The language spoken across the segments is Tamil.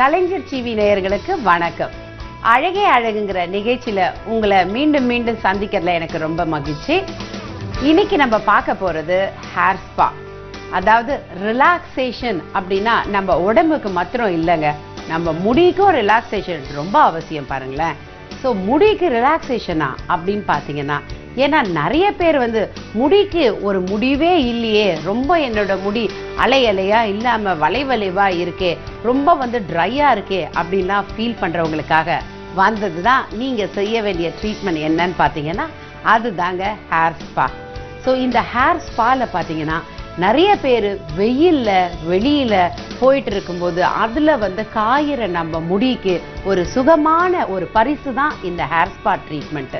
கலைஞர் டிவி நேயர்களுக்கு வணக்கம். அழகே அழகுங்கிற நிகழ்ச்சியில உங்களை மீண்டும் மீண்டும் சந்திக்கிறதுல எனக்கு ரொம்ப மகிழ்ச்சி. இன்னைக்கு நம்ம பார்க்க போறது ஹேர் ஸ்பா. அதாவது ரிலாக்ஸேஷன் அப்படின்னா நம்ம உடம்புக்கு மாத்திரம் இல்லைங்க, நம்ம முடிக்கும் ரிலாக்ஸேஷன் ரொம்ப அவசியம். பாருங்களேன், ஸோ முடிக்கு ரிலாக்ஸேஷனா அப்படின்னு பார்த்தீங்கன்னா, ஏன்னா நிறைய பேர் முடிக்கு ஒரு முடிவே இல்லையே, ரொம்ப என்னோட முடி அலை அலையா இல்லாம வளைவளைவா இருக்கே, ரொம்ப ட்ரையா இருக்கே அப்படின்லாம் ஃபீல் பண்றவங்களுக்காக வந்தது தான் நீங்க செய்ய வேண்டிய ட்ரீட்மெண்ட். என்னன்னு பார்த்தீங்கன்னா அதுதாங்க ஹேர் ஸ்பா. ஸோ இந்த ஹேர் ஸ்பால பார்த்தீங்கன்னா நிறைய பேர் வெயில்ல வெளியில போயிட்டு இருக்கும்போது அதுல காயிற நம்ம முடிக்கு ஒரு சுகமான ஒரு பரிசு தான் இந்த hair spa treatment.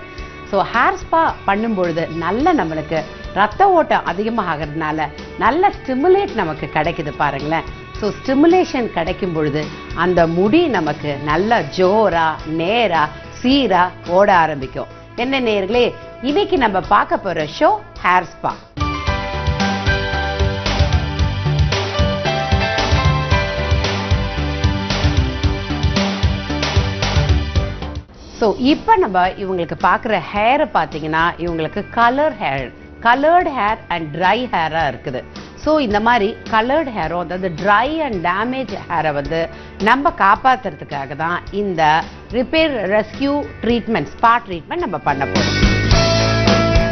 So hair spa பண்ணும்பொழுது நல்ல நம்மளுக்கு ரத்த ஓட்டம் அதிகமாக ஆகிறதுனால நல்ல ஸ்டிமுலேட் நமக்கு கிடைக்குது பாருங்களேன். ஸோ ஸ்டிமுலேஷன் கிடைக்கும் பொழுது அந்த முடி நமக்கு நல்ல ஜோரா நேரா சீரா ஓட ஆரம்பிக்கும். என்ன நேயர்களே, இன்னைக்கு நம்ம பார்க்க போற ஷோ ஹேர் ஸ்பா. ஸோ இப்போ நம்ம இவங்களுக்கு பார்க்குற ஹேரை பார்த்தீங்கன்னா இவங்களுக்கு கலர்டு ஹேர் அண்ட் ட்ரை ஹேராக இருக்குது. ஸோ இந்த மாதிரி கலர்டு ஹேரும் அதாவது ட்ரை அண்ட் டேமேஜ் ஹேரை நம்ம காப்பாற்றுறதுக்காக தான் இந்த repair rescue treatment spa treatment நம்ம பண்ண போகிறோம்.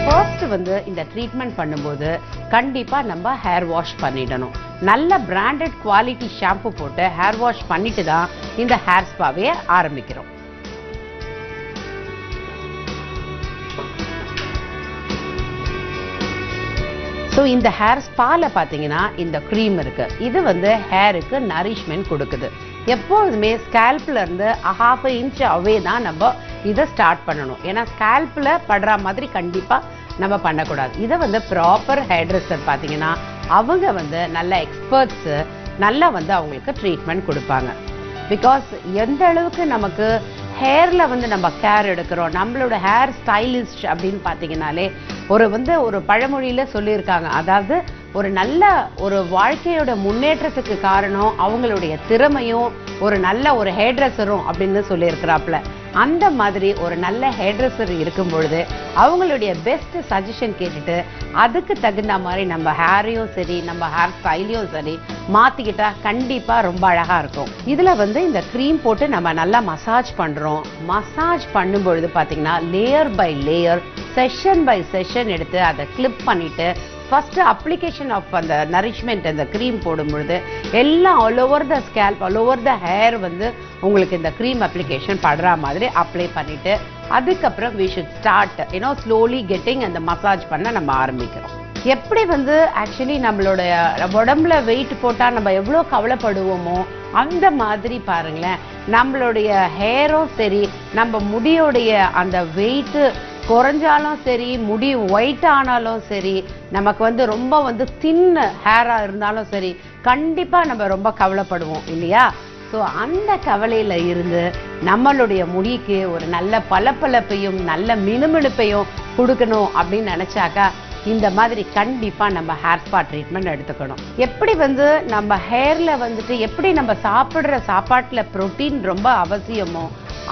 ஃபர்ஸ்ட் இந்த ட்ரீட்மெண்ட் பண்ணும்போது கண்டிப்பாக நம்ம ஹேர் வாஷ் பண்ணிடணும். நல்ல பிராண்டட் குவாலிட்டி ஷாம்பு போட்டு ஹேர் வாஷ் பண்ணிட்டு தான் இந்த ஹேர் ஸ்பாவே ஆரம்பிக்கிறோம். ஸோ இந்த ஹேர் ஸ்பால பார்த்தீங்கன்னா இந்த க்ரீம் இருக்கு, இது ஹேருக்கு நரிஷ்மெண்ட் கொடுக்குது. எப்பொழுதுமே ஸ்கேல்ப்ல இருந்து 1/2 இன்ச் அவே தான் நம்ம இதை ஸ்டார்ட் பண்ணணும். ஏன்னா ஸ்கேல்ப்ல படுற மாதிரி கண்டிப்பா நம்ம பண்ணக்கூடாது. இதை ப்ராப்பர் ஹேர் ட்ரெஸ்ஸர் பார்த்தீங்கன்னா அவங்க நல்ல எக்ஸ்பர்ட்ஸ் நல்லா அவங்களுக்கு ட்ரீட்மெண்ட் கொடுப்பாங்க. பிகாஸ் எந்த அளவுக்கு நமக்கு ஹேர்ல நம்ம கேர் எடுக்கிறோம், நம்மளோட ஹேர் ஸ்டைலிஸ்ட் அப்படின்னு பார்த்தீங்கன்னாலே ஒரு பழமொழியில சொல்லியிருக்காங்க, அதாவது ஒரு நல்ல ஒரு வாழ்க்கையோட முன்னேற்றத்துக்கு காரணம் அவங்களுடைய திறமையும் ஒரு நல்ல ஒரு ஹேர் ட்ரெஸ்ஸரும் அப்படின்னு சொல்லியிருக்கிறாப்புல. அந்த மாதிரி ஒரு நல்ல ஹேர் ட்ரெஸ்ஸர் இருக்கும் பொழுது அவங்களுடைய பெஸ்ட் சஜஷன் கேட்டுட்டு அதுக்கு தகுந்த மாதிரி நம்ம ஹேரையும் சரி நம்ம ஹேர் ஸ்டைலையும் சரி மாத்திக்கிட்டா கண்டிப்பா ரொம்ப அழகா இருக்கும். இதுல இந்த க்ரீம் போட்டு நம்ம நல்லா மசாஜ் பண்றோம். மசாஜ் பண்ணும் பொழுது பாத்தீங்கன்னா layer by layer session by session எடுத்து அதை கிளிப் பண்ணிட்டு ஃபர்ஸ்ட் அப்ளிகேஷன் ஆஃப் அந்த நரிஷ்மெண்ட் அந்த க்ரீம் போடும் பொழுது எல்லாம் all over the scalp all over the hair உங்களுக்கு இந்த க்ரீம் அப்ளிகேஷன் படுற மாதிரி அப்ளை பண்ணிட்டு அதுக்கப்புறம் we should start slowly getting அந்த மசாஜ் பண்ண நம்ம ஆரம்பிக்கிறோம். எப்படி ஆக்சுவலி நம்மளோட உடம்புல வெயிட் போட்டா நம்ம எவ்வளோ கவலைப்படுவோமோ அந்த மாதிரி பாருங்களேன், நம்மளுடைய ஹேரும் சரி நம்ம முடியோடைய அந்த வெயிட் குறைஞ்சாலும் சரி முடி ஒயிட் ஆனாலும் சரி நமக்கு ரொம்ப தின் ஹேரா இருந்தாலும் சரி கண்டிப்பா நம்ம ரொம்ப கவலைப்படுவோம் இல்லையா? ஸோ அந்த கவலையில இருந்து நம்மளுடைய முடிக்கு ஒரு நல்ல பளபளப்பையும் நல்ல மினுமினுப்பையும் கொடுக்கணும் அப்படின்னு நினைச்சாக்கா இந்த மாதிரி கண்டிப்பா நம்ம ஹேர் ஸ்பா ட்ரீட்மெண்ட் எடுத்துக்கணும். எப்படி நம்ம ஹேர்ல எப்படி நம்ம சாப்பிடுற சாப்பாட்டுல புரோட்டீன் ரொம்ப அவசியமோ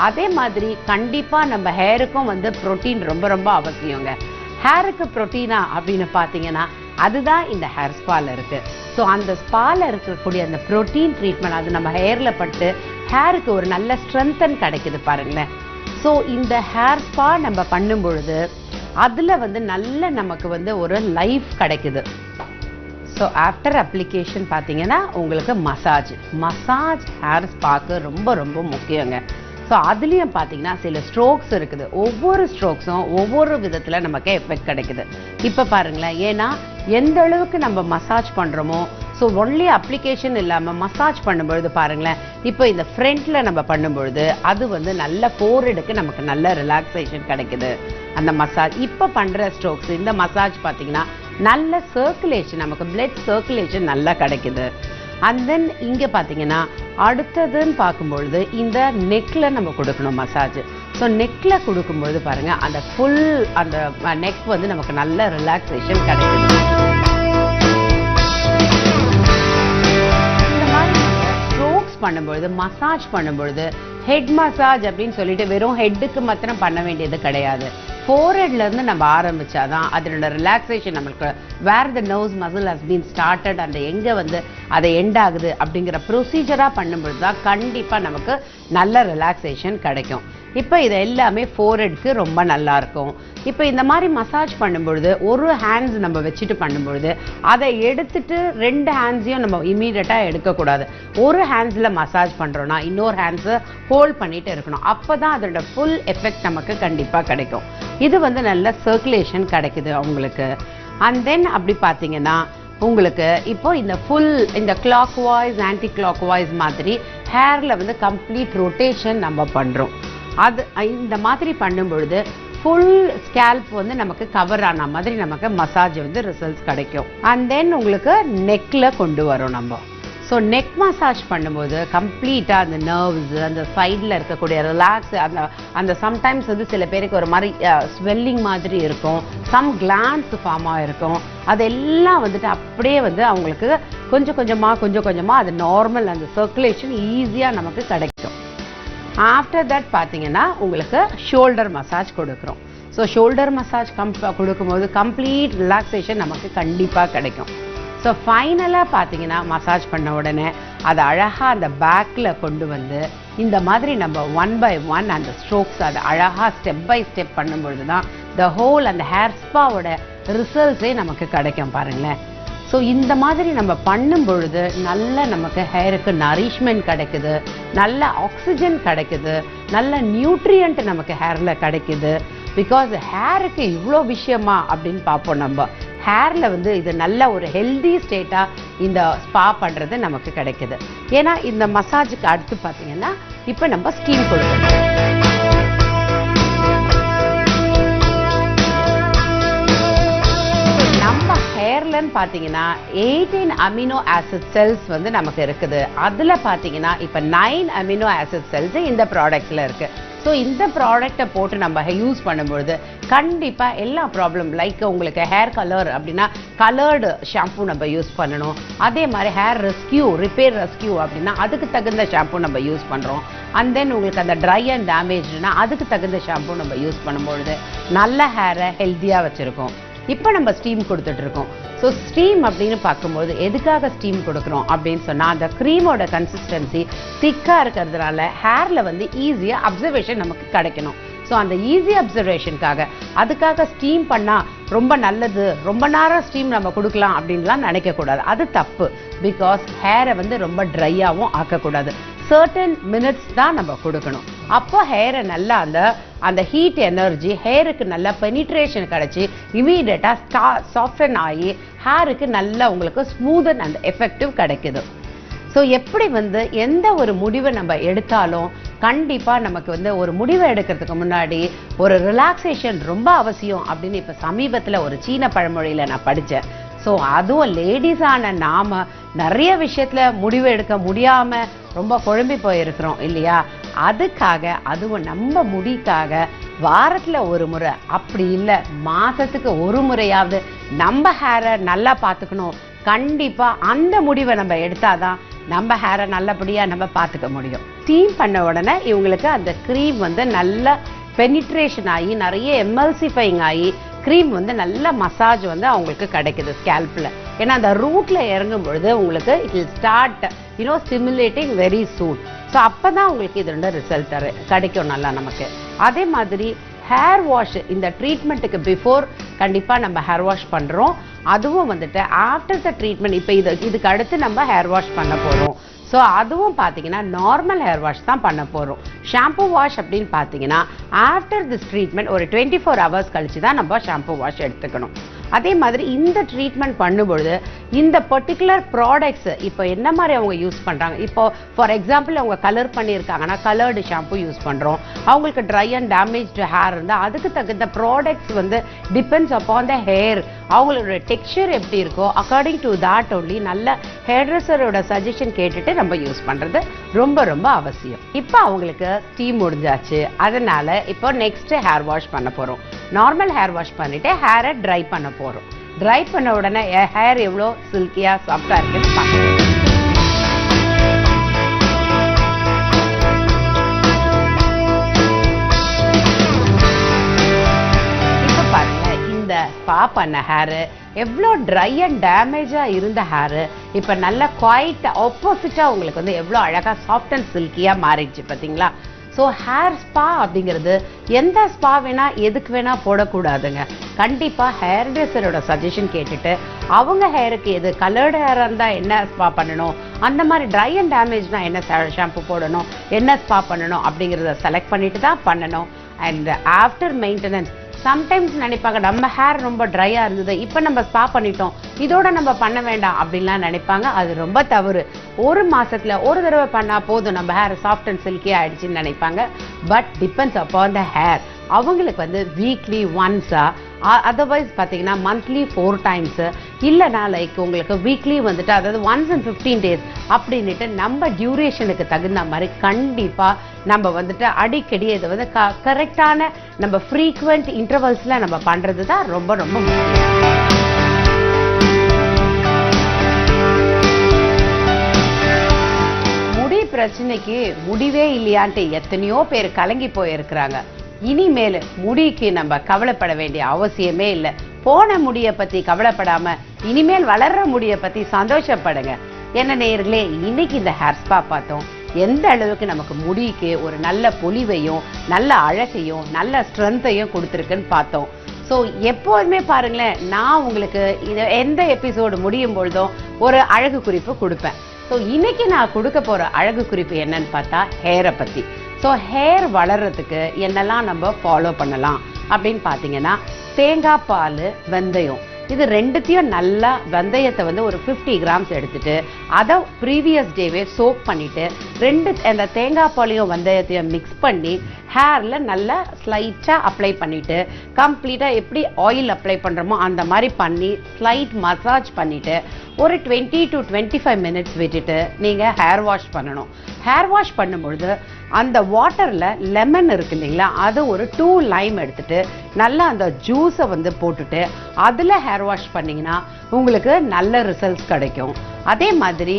அதே மாதிரி கண்டிப்பா நம்ம ஹேருக்கும் புரோட்டீன் ரொம்ப ரொம்ப அவசியங்க. ஹேருக்கு புரோட்டீனா அப்படின்னு பார்த்தீங்கன்னா அதுதான் இந்த ஹேர் ஸ்பால இருக்கு. ஸோ அந்த ஸ்பால இருக்கக்கூடிய அந்த புரோட்டீன் ட்ரீட்மெண்ட் அது நம்ம ஹேர்ல பட்டு ஹேருக்கு ஒரு நல்ல ஸ்ட்ரென்தன் கிடைக்குது பாருங்களேன். ஸோ இந்த ஹேர் ஸ்பா நம்ம பண்ணும் பொழுது அதுல நல்ல நமக்கு ஒரு லைஃப் கிடைக்குது. ஸோ ஆஃப்டர் அப்ளிகேஷன் பார்த்தீங்கன்னா உங்களுக்கு மசாஜ் ஹேர் ஸ்பாக்கு ரொம்ப ரொம்ப முக்கியங்க. ஸோ அதுலேயும் பார்த்தீங்கன்னா சில ஸ்ட்ரோக்ஸ் இருக்குது, ஒவ்வொரு ஸ்ட்ரோக்ஸும் ஒவ்வொரு விதத்தில் நமக்கு எஃபெக்ட் கிடைக்குது. இப்போ பாருங்களேன், ஏன்னா எந்த அளவுக்கு நம்ம மசாஜ் பண்ணுறோமோ ஸோ ஒன்லி அப்ளிகேஷன் இல்லாமல் மசாஜ் பண்ணும்பொழுது பாருங்களேன், இப்போ இந்த ஃப்ரண்ட்டில் நம்ம பண்ணும்பொழுது அது நல்ல ஃபோர்ஹெடுக்கு நமக்கு நல்ல ரிலாக்ஸேஷன் கிடைக்குது அந்த மசாஜ். இப்போ பண்ணுற ஸ்ட்ரோக்ஸ் இந்த மசாஜ் பார்த்தீங்கன்னா நல்ல சர்க்குலேஷன் நமக்கு பிளட் சர்க்குலேஷன் நல்லா கிடைக்குது. அண்ட் தென் இங்கே பார்த்தீங்கன்னா அடுத்ததுன்னு பார்க்கும்பொழுது இந்த நெக்ல நம்ம கொடுக்கணும் மசாஜ். ஸோ நெக்ல கொடுக்கும்பொழுது பாருங்க அந்த ஃபுல் அந்த நெக் நமக்கு நல்ல ரிலாக்ஸேஷன் கிடைக்குது. இந்த மாதிரி பண்ணும்பொழுது மசாஜ் பண்ணும்பொழுது ஹெட் மசாஜ் அப்படின்னு சொல்லிட்டு வெறும் ஹெட்டுக்கு மாத்திரம் பண்ண வேண்டியது கிடையாது. ஃபோர்ஹெட்ல இருந்து நம்ம ஆரம்பிச்சாதான் அதனோட ரிலாக்ஸேஷன் நம்மளுக்கு where the nerves muscle has been started அந்த எங்க வந்து அதை எண்ட் ஆகுது அப்படிங்கிற ப்ரொசீஜரா பண்ணும்பொழுது தான் கண்டிப்பா நமக்கு நல்ல ரிலாக்ஸேஷன் கிடைக்கும். இப்போ இது எல்லாமே ஃபோர்ஹெட்க்கு ரொம்ப நல்லா இருக்கும். இப்போ இந்த மாதிரி மசாஜ் பண்ணும்பொழுது ஒரு ஹேண்ட்ஸ் நம்ம வச்சுட்டு பண்ணும்பொழுது அதை எடுத்துட்டு 2 ஹேண்ட்ஸையும் நம்ம இமீடியட்டாக எடுக்கக்கூடாது. ஒரு ஹேண்ட்ஸில் மசாஜ் பண்ணுறோன்னா இன்னொரு ஹேண்ட்ஸை ஹோல்ட் பண்ணிட்டு இருக்கணும். அப்போ தான் அதோட ஃபுல் எஃபெக்ட் நமக்கு கண்டிப்பாக கிடைக்கும். இது வந்து நல்ல சர்க்குலேஷன் கிடைக்குது அவங்களுக்கு. அண்ட் தென் அப்படி பார்த்தீங்கன்னா உங்களுக்கு இப்போ இந்த clock voice anti clock voice மாதிரி ஹேரில் வந்து கம்ப்ளீட் ரொட்டேஷன் நம்ம பண்ணுறோம். அது இந்த மாதிரி பண்ணும் பொழுது ஃபுல் ஸ்கேல்ப் வந்து நமக்கு கவர் ஆன மாதிரி நமக்கு மசாஜ் வந்து ரிசல்ட்ஸ் கிடைக்கும். அண்ட் தென் உங்களுக்கு நெக்ல கொண்டு வரோம் நம்ம. ஸோ நெக் மசாஜ் பண்ணும்போது கம்ப்ளீட்டாக அந்த நர்வ்ஸ் அந்த சைடில் இருக்கக்கூடிய ரிலாக்ஸ் அந்த சம்டைம்ஸ் வந்து சில பேருக்கு ஒரு மாதிரி ஸ்வெல்லிங் மாதிரி இருக்கும், சம் கிளான்ஸ் ஃபார்ம் ஆகிருக்கும். அதெல்லாம் வந்துட்டு அப்படியே வந்து அவங்களுக்கு கொஞ்சம் கொஞ்சமாக அது நார்மல் அந்த சர்க்குலேஷன் ஈஸியாக நமக்கு கிடைக்கும். ஆஃப்டர் தட் பார்த்தீங்கன்னா உங்களுக்கு ஷோல்டர் மசாஜ் கொடுக்குறோம். ஸோ ஷோல்டர் மசாஜ் கொடுக்கும்போது கம்ப்ளீட் ரிலாக்ஸேஷன் நமக்கு கண்டிப்பாக கிடைக்கும். ஸோ ஃபைனலாக பார்த்தீங்கன்னா மசாஜ் பண்ண உடனே அதை அழகாக அந்த பேக்கில் கொண்டு வந்து இந்த மாதிரி நம்ம 1 by 1 அந்த ஸ்ட்ரோக்ஸ் அதை அழகாக ஸ்டெப் பை ஸ்டெப் பண்ணும்பொழுது தான் த ஹோல் அந்த ஹேர் ஸ்பாவோட ரிசல்ட்ஸே நமக்கு கிடைக்கும் பாருங்களேன். ஸோ இந்த மாதிரி நம்ம பண்ணும் பொழுது நல்ல நமக்கு ஹேருக்கு நரிஷ்மெண்ட் கிடைக்குது, நல்ல ஆக்சிஜன் கிடைக்குது, நல்ல நியூட்ரியன்ட் நமக்கு ஹேரில் கிடைக்குது. பிகாஸ் ஹேருக்கு இவ்வளோ விஷயமா அப்படின்னு பார்ப்போம். நம்ம ஹேரில் வந்து இது நல்ல ஒரு ஹெல்தி ஸ்டேட்டாக இந்த ஸ்பா பண்ணுறது நமக்கு கிடைக்குது. ஏன்னா இந்த மசாஜுக்கு அடுத்து பார்த்தீங்கன்னா இப்போ நம்ம ஸ்டீம் கொடுக்கணும். நம்ம ஹேர்லன்னு பார்த்தீங்கன்னா 18 அமினோ ஆசிட் செல்ஸ் வந்து நமக்கு இருக்குது. அதில் பார்த்தீங்கன்னா இப்போ 9 அமினோ ஆசிட் செல்ஸ் இந்த ப்ராடக்ட்ல இருக்கு. ஸோ இந்த ப்ராடக்டை போட்டு நம்ம யூஸ் பண்ணும்பொழுது கண்டிப்பாக எல்லா ப்ராப்ளம் லைக் உங்களுக்கு ஹேர் கலர் அப்படின்னா கலர்டு ஷாம்பு நம்ம யூஸ் பண்ணணும். அதே மாதிரி ஹேர் ரிப்பேர் ரெஸ்கியூ அப்படின்னா அதுக்கு தகுந்த ஷாம்பு நம்ம யூஸ் பண்ணுறோம். அண்ட் தென் உங்களுக்கு அந்த ட்ரை அண்ட் டேமேஜ்னா அதுக்கு தகுந்த ஷாம்பு நம்ம யூஸ் பண்ணும்பொழுது நல்ல ஹேரை ஹெல்த்தியாக வச்சுருக்கோம். இப்போ நம்ம ஸ்டீம் கொடுத்துட்டு இருக்கோம். ஸோ ஸ்டீம் அப்படின்னு பார்க்கும்போது எதுக்காக ஸ்டீம் கொடுக்குறோம் அப்படின்னு சொன்னால் அந்த க்ரீமோட கன்சிஸ்டன்சி திக்காக இருக்கிறதுனால ஹேரில் வந்து ஈஸியாக அப்சர்வேஷன் நமக்கு கிடைக்கணும். ஸோ அந்த ஈஸி அப்சர்வேஷனுக்காக அதுக்காக ஸ்டீம் பண்ணால் ரொம்ப நல்லது, ரொம்ப நேரம் ஸ்டீம் நம்ம கொடுக்கலாம் அப்படின்லாம் நினைக்கக்கூடாது. அது தப்பு. பிகாஸ் ஹேரை வந்து ரொம்ப ட்ரையாகவும் ஆக்கக்கூடாது. சர்டன் மினிட்ஸ் தான் நம்ம கொடுக்கணும். அப்போ ஹேரை நல்லா அந்த ஹீட் எனர்ஜி ஹேருக்கு நல்லா பெனிட்ரேஷன் கிடைச்சி இமீடியட்டாக சாஃப்டன் ஆகி ஹேருக்கு நல்லா உங்களுக்கு ஸ்மூத் அண்ட் எஃபெக்டிவ் கிடைக்குது. ஸோ எப்படி வந்து எந்த ஒரு முடிவை நம்ம எடுத்தாலும் கண்டிப்பாக நமக்கு வந்து ஒரு முடிவை எடுக்கிறதுக்கு முன்னாடி ஒரு ரிலாக்ஸேஷன் ரொம்ப அவசியம் அப்படின்னு இப்போ சமீபத்தில் ஒரு சீன பழமொழியில் நான் படித்தேன். ஸோ அதுவும் லேடிஸான நாம நிறைய விஷயத்தில் முடிவு எடுக்க முடியாமல் ரொம்ப குழம்பி போயிருக்கிறோம் இல்லையா? அதுக்காக அதுவும் நம்ம முடிக்காக வாரத்தில் ஒரு முறை அப்படி இல்லை மாதத்துக்கு ஒரு முறையாவது நம்ம ஹேரை நல்லா பார்த்துக்கணும். கண்டிப்பாக அந்த முடிவை நம்ம எடுத்தாதான் நம்ம ஹேரை நல்லபடியாக நம்ம பார்த்துக்க முடியும். ஸ்டீம் பண்ண உடனே இவங்களுக்கு அந்த க்ரீம் வந்து நல்ல பெனிட்ரேஷன் ஆகி நிறைய எமல்சிஃபைங் ஆகி க்ரீம் வந்து நல்ல மசாஜ் வந்து அவங்களுக்கு கிடைக்குது ஸ்கேல்பில். ஏன்னா அந்த ரூட்ல இறங்கும் பொழுது உங்களுக்கு it will start stimulating very soon. So அப்போ தான் உங்களுக்கு இதோட ரிசல்ட் கிடைக்கும் நல்லா நமக்கு. அதே மாதிரி ஹேர் வாஷ் இந்த ட்ரீட்மெண்ட்டுக்கு பிஃபோர் கண்டிப்பாக நம்ம ஹேர் வாஷ் பண்ணுறோம். அதுவும் வந்துட்டு ஆஃப்டர் த ட்ரீட்மெண்ட் இப்போ இதுக்கு அடுத்து நம்ம ஹேர் வாஷ் பண்ண போகிறோம். ஸோ அதுவும் பார்த்தீங்கன்னா நார்மல் ஹேர் வாஷ் தான் பண்ண போகிறோம். ஷாம்பு வாஷ் அப்படின்னு பார்த்தீங்கன்னா ஆஃப்டர் திஸ் ட்ரீட்மெண்ட் ஒரு 24 hours கழிச்சு தான் நம்ம ஷாம்பு வாஷ் எடுத்துக்கணும். அதே மாதிரி இந்த ட்ரீட்மெண்ட் பண்ணும்பொழுது இந்த பர்டிகுலர் ப்ராடக்ட்ஸ் இப்போ என்ன மாதிரி அவங்க யூஸ் பண்ணுறாங்க. இப்போ ஃபார் எக்ஸாம்பிள் அவங்க கலர் பண்ணியிருக்காங்கன்னா கலர்டு ஷாம்பு யூஸ் பண்ணுறோம். அவங்களுக்கு ட்ரை அண்ட் டேமேஜ்டு ஹேர் இருந்தால் அதுக்கு தகுந்த ப்ராடக்ட்ஸ் வந்து டிபெண்ட்ஸ் அப்பான் த ஹேர். அவங்களோட டெக்ஸ்சர் எப்படி இருக்கோ அக்கார்டிங் டு தாட் ஒன்லி நல்ல ஹேர் ட்ரெஸ்ஸரோட சஜஷன் கேட்டுட்டு நம்ம யூஸ் பண்ணுறது ரொம்ப ரொம்ப அவசியம். இப்போ அவங்களுக்கு ஸ்டீம் முடிஞ்சாச்சு. அதனால இப்போ நெக்ஸ்ட் ஹேர் வாஷ் பண்ண போகிறோம். நார்மல் ஹேர் வாஷ் பண்ணிட்டு ஹேரை ட்ரை பண்ண போகிறோம். ட்ரை பண்ண உடனே ஹேர் எவ்வளோ சில்கியாக சாஃப்டாக இருக்குன்னு பார்க்கணும். ஸ்பா பண்ண ஹேரு, எவ்வளோ ட்ரை அண்ட் டேமேஜாக இருந்த ஹேரு இப்போ நல்லா குவைட் ஆப்போசிட்டாக உங்களுக்கு வந்து எவ்வளோ அழகாக சாஃப்ட் அண்ட் சில்கியாக மாறிடுச்சு பார்த்தீங்களா? ஸோ ஹேர் ஸ்பா அப்படிங்கிறது எந்த ஸ்பா வேணா எதுக்கு வேணா போடக்கூடாதுங்க. கண்டிப்பாக ஹேர் ட்ரெஸ்ஸரோட சஜஷன் கேட்டுட்டு அவங்க ஹேருக்கு எது கலர்டு ஹேராக இருந்தால் என்ன ஸ்பா பண்ணணும், அந்த மாதிரி ட்ரை அண்ட் டேமேஜ்னா என்ன ஷாம்பு போடணும், என்ன ஸ்பா பண்ணணும் அப்படிங்கிறத செலக்ட் பண்ணிட்டு தான் பண்ணணும். அண்ட் ஆஃப்டர் மெயின்டெனன்ஸ் சம்டைம்ஸ் நினைப்பாங்க நம்ம ஹேர் ரொம்ப ட்ரையாக இருந்தது, இப்போ நம்ம ஸ்பா பண்ணிட்டோம், இதோட நம்ம பண்ண வேண்டாம் அப்படின்லாம் நினைப்பாங்க. அது ரொம்ப தவறு. ஒரு மாசத்துல ஒரு தடவை பண்ணால் போதும் நம்ம ஹேர் சாஃப்ட் அண்ட் சில்கியாக ஆயிடுச்சுன்னு நினைப்பாங்க. But depends upon the hair. அவங்களுக்கு வந்து வீக்லி ஒன்ஸா, அதர்வைஸ் பார்த்தீங்கன்னா மந்த்லி 4 times, இல்லைனா லைக் உங்களுக்கு வீக்லி வந்துட்டு அதாவது ஒன்ஸ் இன் 15 days அப்படின்ட்டு நம்ம டியூரேஷனுக்கு தகுந்த மாதிரி கண்டிப்பாக நம்ம வந்துட்டு அடிக்கடி இதை வந்து கரெக்டான நம்ம ஃப்ரீக்வெண்ட் இன்டர்வல்ஸில் நம்ம பண்ணுறது தான் ரொம்ப ரொம்ப முக்கியம். முடி பிரச்சனைக்கு முடிவே இல்லையான்ட்டு எத்தனையோ பேர் கலங்கி போயிருக்கிறாங்க. இனிமேல் முடிக்கு நம்ம கவலைப்பட வேண்டிய அவசியமே இல்லை. போன முடியை பற்றி கவலைப்படாம இனிமேல் வளர்ற முடியை பற்றி சந்தோஷப்படுங்க. என்ன நேயர்களே, இன்னைக்கு இந்த ஹேர் ஸ்பா பார்த்தோம். எந்த அளவுக்கு நமக்கு முடிக்கு ஒரு நல்ல பொலிவையும் நல்ல அழகையும் நல்ல ஸ்ட்ரென்த்தையும் கொடுத்துருக்குன்னு பார்த்தோம். ஸோ எப்போதுமே பாருங்களேன், நான் உங்களுக்கு எந்த எபிசோடு முடியும் பொழுதும் ஒரு அழகு குறிப்பு கொடுப்பேன். ஸோ இன்னைக்கு நான் கொடுக்க போகிற அழகு குறிப்பு என்னன்னு பார்த்தா ஹேரை பற்றி. ஸோ ஹேர் வளர்கிறதுக்கு என்னெல்லாம் நம்ம ஃபாலோ பண்ணலாம் அப்படின்னு பார்த்தீங்கன்னா, தேங்காய் பால், வெந்தயம், இது ரெண்டுத்தையும் நல்லா வெந்தயத்தை வந்து ஒரு 50 grams எடுத்துட்டு அதை ப்ரீவியஸ் டேவே சோக் பண்ணிட்டு அந்த தேங்காய் பாலையும் வெந்தயத்தையும் மிக்ஸ் பண்ணி ஹேரில் நல்லா ஸ்லைட்டாக அப்ளை பண்ணிவிட்டு கம்ப்ளீட்டாக எப்படி ஆயில் அப்ளை பண்ணுறோமோ அந்த மாதிரி பண்ணி ஸ்லைட் மசாஜ் பண்ணிவிட்டு ஒரு 20 to 25 minutes விட்டுட்டு நீங்கள் ஹேர் வாஷ் பண்ணணும். ஹேர் வாஷ் பண்ணும்பொழுது அந்த வாட்டரில் லெமன் இருக்கு இல்லைங்களா, அது ஒரு 2 lime எடுத்துட்டு நல்லா அந்த ஜூஸை வந்து போட்டுட்டு அதில் ஹேர் வாஷ் பண்ணிங்கன்னா உங்களுக்கு நல்ல ரிசல்ட்ஸ் கிடைக்கும். அதே மாதிரி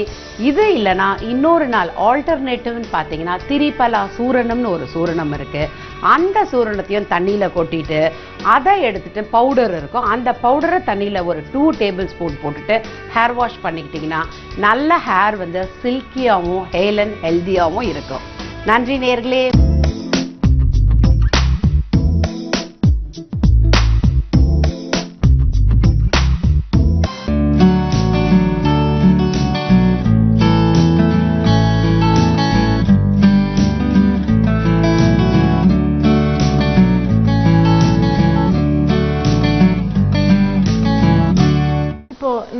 இது இல்லைனா இன்னொரு நாள் ஆல்டர்னேட்டிவ்னு பார்த்தீங்கன்னா திரிபலா சூரணம்னு ஒரு சூரணம் இருக்குது. அந்த சூரணத்தையும் தண்ணியில் கொட்டிட்டு அதை எடுத்துட்டு பவுடர் இருக்கும், அந்த பவுடரை தண்ணியில் ஒரு 2 tablespoon போட்டுட்டு ஹேர் வாஷ் பண்ணிக்கிட்டிங்கன்னா நல்ல ஹேர் வந்து சில்கியாகவும் ஹேல் அண்ட் ஹெல்த்தியாகவும் இருக்கும். நன்றி நேயர்களே.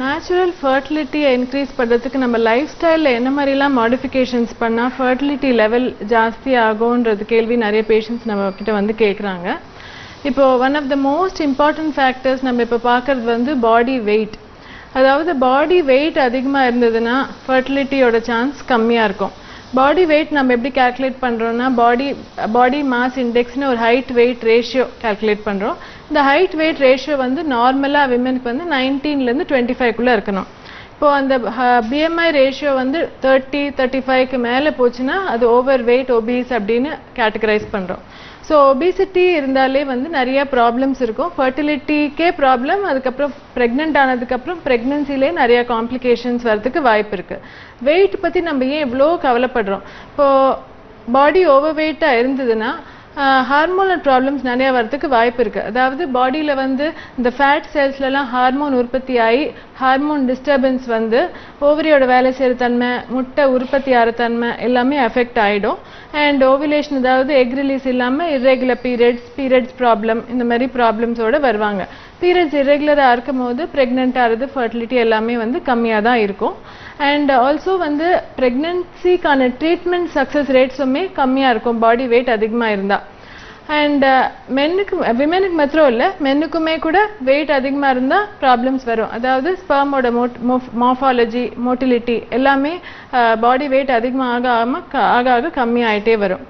நேச்சுரல் ஃபர்டிலிட்டியை இன்க்ரீஸ் பண்ணுறதுக்கு நம்ம லைஃப் ஸ்டைலில் என்ன மாதிரிலாம் மாடிஃபிகேஷன்ஸ் பண்ணால் ஃபர்டிலிட்டி லெவல் ஜாஸ்தி ஆகும்ன்றது கேள்வி நிறைய பேஷண்ட்ஸ் நம்ம கிட்ட வந்து கேட்குறாங்க. இப்போது one of the most important factors நம்ம இப்போ பார்க்குறது வந்து பாடி வெயிட். அதாவது பாடி வெயிட் அதிகமாக இருந்ததுன்னா ஃபர்டிலிட்டியோட சான்ஸ் கம்மியாக இருக்கும். பாடி வெயிட் நம்ம எப்படி கால்குலேட் பண்ணுறோன்னா பாடி மாஸ் இண்டெக்ஸ்னு ஒரு ஹைட் வெயிட் ரேஷியோ கால்குலேட் பண்ணுறோம். இந்த ஹைட் வெயிட் ரேஷியோ வந்து நார்மலாக விமெனுக்கு வந்து 19 to 25 இருக்கணும். இப்போது அந்த பிஎம்ஐ ரேஷியோ வந்து 30-35க்கு மேலே போச்சுன்னா அது ஓவர் வெயிட் ஒபீஸ் அப்படின்னு கேட்டகரைஸ் பண்ணுறோம். ஸோ ஒபிசிட்டி இருந்தாலே வந்து நிறைய ப்ராப்ளம்ஸ் இருக்கும். ஃபர்டிலிட்டிக்கே ப்ராப்ளம், அதுக்கப்புறம் ப்ரெக்னென்ட் ஆனதுக்கப்புறம் ப்ரெக்னன்சிலே நிறைய காம்ப்ளிகேஷன்ஸ் வரதுக்கு வாய்ப்பு இருக்குது. வெயிட் பற்றி நம்ம ஏன் இவ்வளோ கவலைப்படுறோம்? இப்போது பாடி ஓவர் வெயிட்டாக இருந்ததுன்னா ஹார்மோனல் ப்ராப்ளம்ஸ் நிறையா வரதுக்கு வாய்ப்பு இருக்குது. அதாவது பாடியில் வந்து இந்த ஃபேட் செல்ஸ்லலாம் ஹார்மோன் உற்பத்தி ஆகி ஹார்மோன் டிஸ்டர்பன்ஸ் வந்து ஓவரியோட வேலை செய்கிற தன்மை, முட்டை உற்பத்தி ஆகிற தன்மை எல்லாமே அஃபெக்ட் ஆகிடும். அண்ட் ஓவிலேஷன், அதாவது எக் ரிலீஸ் இல்லாமல் இர்ரெகுலர் பீரியட்ஸ் ப்ராப்ளம், இந்த மாதிரி ப்ராப்ளம்ஸோடு வருவாங்க. பீரியட்ஸ் இர்ரெகுலராக இருக்கும் போது ப்ரெக்னென்ட் ஆகிறது, ஃபர்டிலிட்டி எல்லாமே வந்து கம்மியாக தான் இருக்கும். அண்ட் ஆல்சோ வந்து ப்ரெக்னன்சிக்கான ட்ரீட்மெண்ட் சக்ஸஸ் ரேட்ஸுமே கம்மியாக இருக்கும் பாடி வெயிட் அதிகமாக இருந்தால். அண்ட் விமெனுக்கு மாத்திரம் இல்லை, மென்னுக்குமே கூட வெயிட் அதிகமாக இருந்தால் ப்ராப்ளம்ஸ் வரும். அதாவது ஸ்பெர்மோட மார்ஃபாலஜி, மோட்டிலிட்டி எல்லாமே பாடி வெயிட் அதிகமாக ஆக கம்மியாகிட்டே வரும்.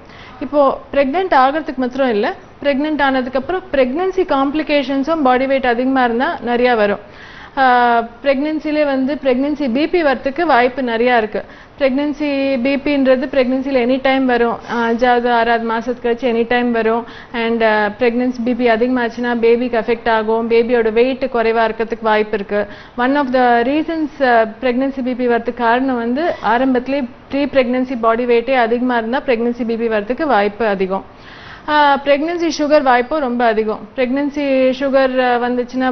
இப்போது ப்ரெக்னென்ட் ஆகிறதுக்கு மாத்திரம் இல்லை, ப்ரெக்னென்ட் ஆனதுக்கப்புறம் ப்ரெக்னன்சி காம்ப்ளிகேஷன்ஸும் பாடி வெயிட் அதிகமாக இருந்தால் நிறையா வரும். ப்ரெக்னென்சிலே வந்து ப்ரெக்னென்சி பிபி வரத்துக்கு வாய்ப்பு நிறையா இருக்குது. ப்ரெக்னென்சி பிபின்றது ப்ரெக்னென்சியில் எனி டைம் வரும், 5வது 6வது மாதத்துக்கு கழிச்சு எனி டைம் வரும். அண்ட் ப்ரெக்னென்சி பிபி அதிகமாச்சுன்னா பேபிக்கு அஃபெக்ட் ஆகும், பேபியோட வெயிட் குறைவாக இருக்கிறதுக்கு வாய்ப்பு இருக்குது. One of the reasons pregnancy BP வரதுக்கு காரணம் வந்து ஆரம்பத்திலே ப்ரீ ப்ரெக்னென்சி பாடி வெயிட்டே அதிகமாக இருந்தால் ப்ரெக்னென்சி பிபி வரதுக்கு வாய்ப்பு அதிகம். ப்ரெக்னென்சி சுகர் வாய்ப்பும் ரொம்ப அதிகம். ப்ரெக்னென்சி சுகர் வந்துச்சுன்னா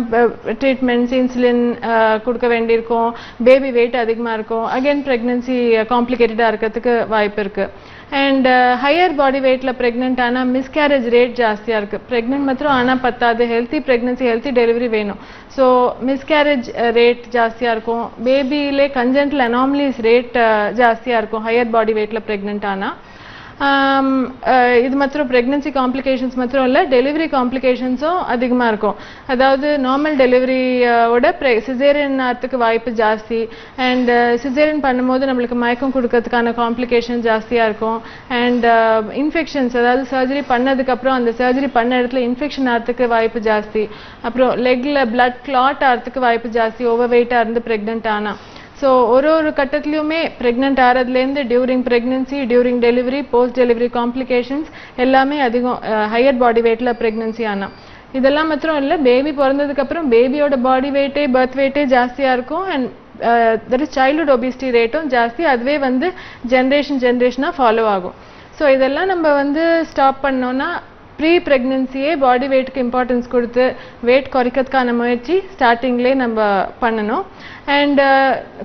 ட்ரீட்மெண்ட்ஸ் இன்சுலின் கொடுக்க வேண்டியிருக்கும், பேபி வெயிட் அதிகமாக இருக்கும், அகெயின் ப்ரெக்னென்சி காம்ப்ளிகேட்டடாக இருக்கிறதுக்கு வாய்ப்பு இருக்குது. அண்ட் ஹையர் பாடி வெயிட்டில் ப்ரெக்னென்ட் ஆனால் மிஸ்கேரேஜ் ரேட் ஜாஸ்தியாக இருக்குது. ப்ரெக்னென்ட் மாத்திரம் ஆனால் பத்தாது, ஹெல்த்தி ப்ரெக்னென்சி ஹெல்த்தி டெலிவரி வேணும். ஸோ மிஸ்கேரேஜ் ரேட் ஜாஸ்தியாக இருக்கும், பேபியிலே கன்ஜென்டல் அனாமலிஸ் ரேட் ஜாஸ்தியாக இருக்கும் ஹையர் பாடி வெயிட்டில் ப்ரெக்னென்ட் ஆனால். இது மாத்திரம் ப்ரெக்னென்சி காம்ப்ளிகேஷன்ஸ் மாத்திரம் இல்லை, டெலிவரி காம்ப்ளிகேஷன்ஸும் அதிகமாக இருக்கும். அதாவது நார்மல் டெலிவரியோட சிசேரியன் ஆகிறதுக்கு வாய்ப்பு ஜாஸ்தி. அண்ட் சிசேரியன் பண்ணும்போது நம்மளுக்கு மயக்கம் கொடுக்கறதுக்கான காம்ப்ளிகேஷன் ஜாஸ்தியாக இருக்கும். அண்ட் இன்ஃபெக்ஷன்ஸ், அதாவது சர்ஜரி பண்ணதுக்கப்புறம் அந்த சர்ஜரி பண்ண இடத்துல இன்ஃபெக்ஷன் ஆகிறதுக்கு வாய்ப்பு ஜாஸ்தி. அப்புறம் லெக்கில் பிளட் கிளாட் ஆகிறதுக்கு வாய்ப்பு ஜாஸ்தி ஓவர் வெயிட்டாக இருந்து ப்ரெக்னென்ட் ஆனால். ஸோ ஒரு கட்டத்துலையுமே ப்ரெக்னென்ட் ஆகிறதுலேருந்து during pregnancy, during delivery, post delivery complications எல்லாமே அதிகம் ஹையர் பாடி வெயிட்டில் ப்ரெக்னென்சி ஆனால். இதெல்லாம் மாத்திரம் இல்லை, பேபி பிறந்ததுக்கப்புறம் பேபியோட பாடி வெயிட்டே பர்த் வெயிட்டே ஜாஸ்தியாக இருக்கும். And that is childhood obesity ரேட்டும் ஜாஸ்தி. அதுவே வந்து ஜென்ரேஷனாக ஃபாலோ ஆகும். ஸோ இதெல்லாம் நம்ம வந்து ஸ்டாப் பண்ணோன்னா ப்ரீ ப்ரெக்னென்சியே பாடி வெயிட்டுக்கு இம்பார்ட்டன்ஸ் கொடுத்து வெயிட் குறைக்கிறதுக்கான முயற்சி ஸ்டார்டிங்லேயே நம்ம பண்ணணும். அண்ட்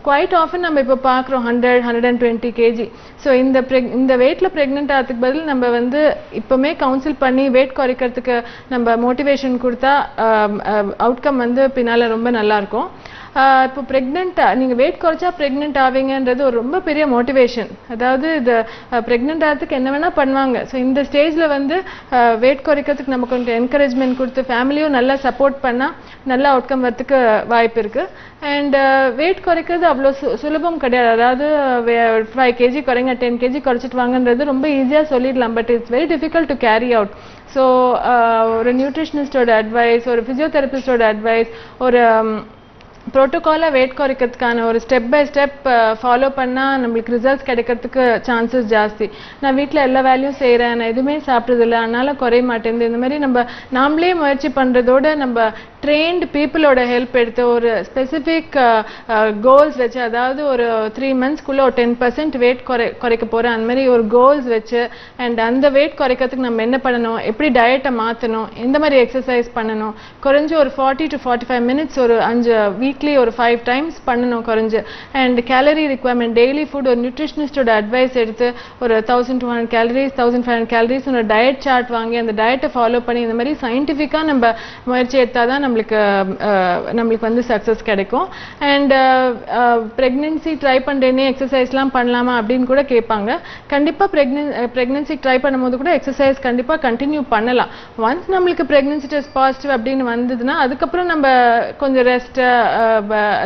குவைட் ஆஃபன் நம்ம இப்போ பார்க்குறோம் 100-120 kg. ஸோ இந்த வெயிட்டில் ப்ரெக்னென்ட் ஆகிறதுக்கு பதில் நம்ம வந்து இப்போமே கவுன்சில் பண்ணி வெயிட் குறைக்கிறதுக்கு நம்ம மோட்டிவேஷன் கொடுத்தா அவுட்கம் வந்து பின்னால் ரொம்ப நல்லாயிருக்கும். இப்போ நீங்கள் வெயிட் குறைச்சா ப்ரெக்னென்ட் ஆவீங்கன்றது ஒரு ரொம்ப பெரிய மோட்டிவேஷன். அதாவது இது ப்ரெக்னென்ட் ஆகிறதுக்கு என்ன வேணால் பண்ணுவாங்க. ஸோ இந்த ஸ்டேஜில் வந்து வெயிட் குறைக்கிறதுக்கு நம்ம கொஞ்சம் என்கரேஜ்மெண்ட் கொடுத்து ஃபேமிலியும் நல்லா சப்போர்ட் பண்ணால் நல்ல அவுட்கம் வரத்துக்கு வாய்ப்பு இருக்குது. அண்ட் வெயிட் குறைக்கிறது அவ்வளோ சுலபம் கிடையாது. அதாவது 5 kg குறைங்க, 10 kg குறைச்சிட்டு வாங்கன்றது ரொம்ப ஈஸியாக சொல்லிடலாம். But it's very difficult to carry out. So ஒரு நியூட்ரிஷனிஸ்டோட அட்வைஸ், ஒரு ஃபிசியோதெரபிஸ்டோட அட்வைஸ், ஒரு ப்ரோட்டோகாலாக வெயிட் குறைக்கிறதுக்கான ஒரு ஸ்டெப் பை ஸ்டெப் ஃபாலோ பண்ணால் நம்மளுக்கு ரிசல்ட்ஸ் கிடைக்கிறதுக்கு சான்சஸ் ஜாஸ்தி. நான் வீட்டில் எல்லா வேலையும் செய்கிறேன், நான் எதுவுமே சாப்பிட்றதில்ல, அதனால குறைய மாட்டேங்குது. இந்த மாதிரி நாமளே முயற்சி பண்ணுறதோட நம்ம ட்ரெயின்டு பீப்புளோட ஹெல்ப் எடுத்து ஒரு ஸ்பெசிஃபிக் கோல்ஸ் வச்சு, அதாவது ஒரு 3 monthsக்குள்ளே ஒரு 10% வெயிட் குறைக்க போகிறேன் அந்த மாதிரி ஒரு கோல்ஸ் வச்சு, அண்ட் அந்த வெயிட் குறைக்கிறதுக்கு நம்ம என்ன பண்ணணும், எப்படி டயட்டை மாற்றணும், எந்த மாதிரி எக்ஸசைஸ் பண்ணணும், குறைஞ்சு ஒரு 40 to 45 minutes ஒரு 5 வீக்லி ஒரு 5 times பண்ணணும் குறைஞ்சு. And calorie requirement, daily food ஒரு நியூட்ரிஷனிஸ்டோட அட்வைஸ் எடுத்து ஒரு 1200 calories 1500 calories ஒரு டயட் சார்ட் வாங்கி அந்த டயட்டை ஃபாலோ பண்ணி இந்த மாதிரி சயின்டிஃபிக்காக நம்ம முயற்சி எடுத்தால் தான் நம்மளுக்கு வந்து சக்ஸஸ் கிடைக்கும். அண்ட் ப்ரெக்னென்சி ட்ரை பண்ணுறேனே எக்ஸசைஸ்லாம் பண்ணலாமா அப்படின்னு கூட கேட்பாங்க. கண்டிப்பாக ப்ரெக்னென்சி ட்ரை பண்ணும்போது கூட எக்ஸசைஸ் கண்டிப்பாக கண்டினியூ பண்ணலாம். ஒன்ஸ் நம்மளுக்கு ப்ரெக்னென்சி டெஸ்ட் பாசிட்டிவ் அப்படின்னு வந்ததுன்னா அதுக்கப்புறம் நம்ம கொஞ்சம் ரெஸ்ட்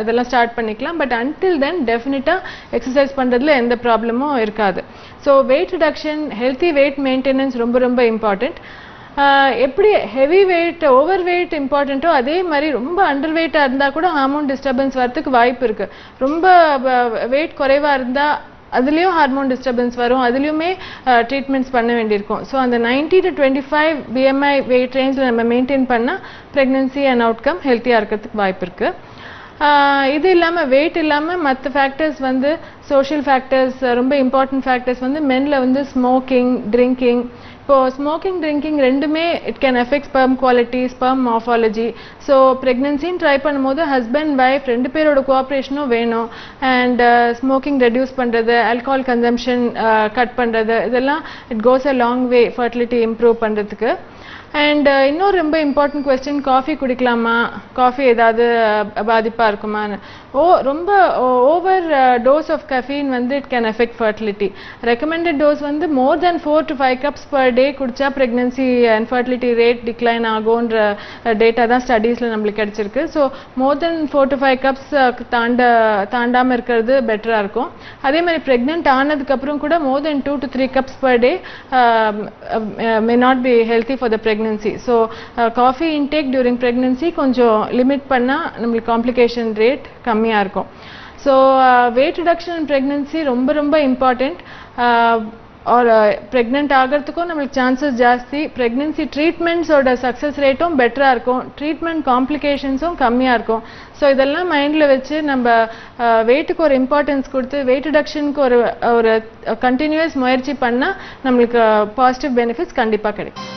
இதெல்லாம் ஸ்டார்ட் பண்ணிக்கலாம். பட் அன்டில் தென் டெஃபினட்டாக எக்ஸசைஸ் பண்ணுறதுல எந்த ப்ராப்ளமும் இருக்காது. So wait reduction, healthy wait maintenance ரொம்ப ரொம்ப இம்பார்ட்டண்ட். எப்படி ஹெவி வெயிட், ஓவர் வெயிட் இம்பார்ட்டண்ட்டோ அதே மாதிரி ரொம்ப அண்டர் வெயிட்டாக இருந்தால் கூட ஹார்மோன் டிஸ்டர்பன்ஸ் வரத்துக்கு வாய்ப்பு இருக்குது. ரொம்ப வெயிட் குறைவாக இருந்தால் அதுலேயும் ஹார்மோன் டிஸ்டர்பன்ஸ் வரும், அதுலேயுமே ட்ரீட்மெண்ட்ஸ் பண்ண வேண்டியிருக்கும். ஸோ அந்த 90 to 25 BMI வெயிட் ரேஞ்சில் நம்ம மெயின்டைன் பண்ணால் ப்ரெக்னென்சி அண்ட் அவுட்கம் ஹெல்த்தியாக இருக்கிறதுக்கு வாய்ப்பு இருக்குது. இது இல்லாமல் வெயிட் இல்லாமல் மற்ற ஃபேக்டர்ஸ் வந்து சோஷியல் ஃபேக்டர்ஸ், ரொம்ப இம்பார்ட்டன்ட் ஃபேக்டர்ஸ் வந்து மென்ல வந்து ஸ்மோக்கிங், ட்ரிங்கிங். இப்போது ஸ்மோக்கிங், ட்ரிங்கிங் ரெண்டுமே it can effect sperm quality, sperm morphology. So ப்ரெக்னென்சின்னு ட்ரை பண்ணும்போது ஹஸ்பண்ட் ஒய்ஃப் 2 பேரோட கோஆப்ரேஷனும் வேணும். அண்ட் ஸ்மோக்கிங் ரெடியூஸ் பண்ணுறது, ஆல்கஹால் கன்சம்ஷன் கட் பண்ணுறது, இதெல்லாம் it goes a long way fertility improve பண்ணுறதுக்கு. அண்ட் இன்னொரு ரொம்ப இம்பார்ட்டன்ட் கொஸ்டின், காஃபி குடிக்கலாமா, காஃபி ஏதாவது பாதிப்பாக இருக்குமான்னு. ரொம்ப ஓவர் டோஸ் ஆஃப் கஃபீன் வந்து it can effect fertility. Recommended dose வந்து more than 4 to 5 cups per day குடிச்சா pregnancy and fertility rate decline ஆகும்ன்ற டேட்டா தான் ஸ்டடீஸில் நம்மளுக்கு கிடைச்சிருக்கு. So more than 4 to 5 cups தாண்டாமல் இருக்கிறது பெட்டராக இருக்கும். அதே மாதிரி ப்ரெக்னென்ட் ஆனதுக்கப்புறம் கூட more than 2 to 3 cups per day may not be healthy for the pregnancy. pregnancy. So coffee intake during pregnancy கொஞ்சம் லிமிட் பண்ணா நம்மளுக்கு காம்ப்ளிகேஷன் ரேட் கம்மியா இருக்கும். ஸோ வெயிட் ரிடக்ஷன் இன் ப்ரெக்னென்சி ரொம்ப ரொம்ப இம்பார்ட்டண்ட். और प्रेग्नेंट ஆகிறதுக்கும் நம்மளுக்கு சான்சஸ் ஜாஸ்தி. ப்ரெக்னென்சி ட்ரீட்மெண்ட்ஸோட சக்ஸஸ் ரேட்டும் பெட்டராக இருக்கும், ட்ரீட்மெண்ட் காம்ப்ளிகேஷன்ஸும் கம்மியாக இருக்கும். ஸோ இதெல்லாம் மைண்டில் வச்சு நம்ம வெயிட்டுக்கு ஒரு இம்பார்ட்டன்ஸ் கொடுத்து வெயிட் ரிடக்ஷனுக்கு ஒரு கண்டினியூஸ் முயற்சி பண்ணால் நம்மளுக்கு பாசிட்டிவ் பெனிஃபிட்ஸ் கண்டிப்பாக கிடைக்கும்.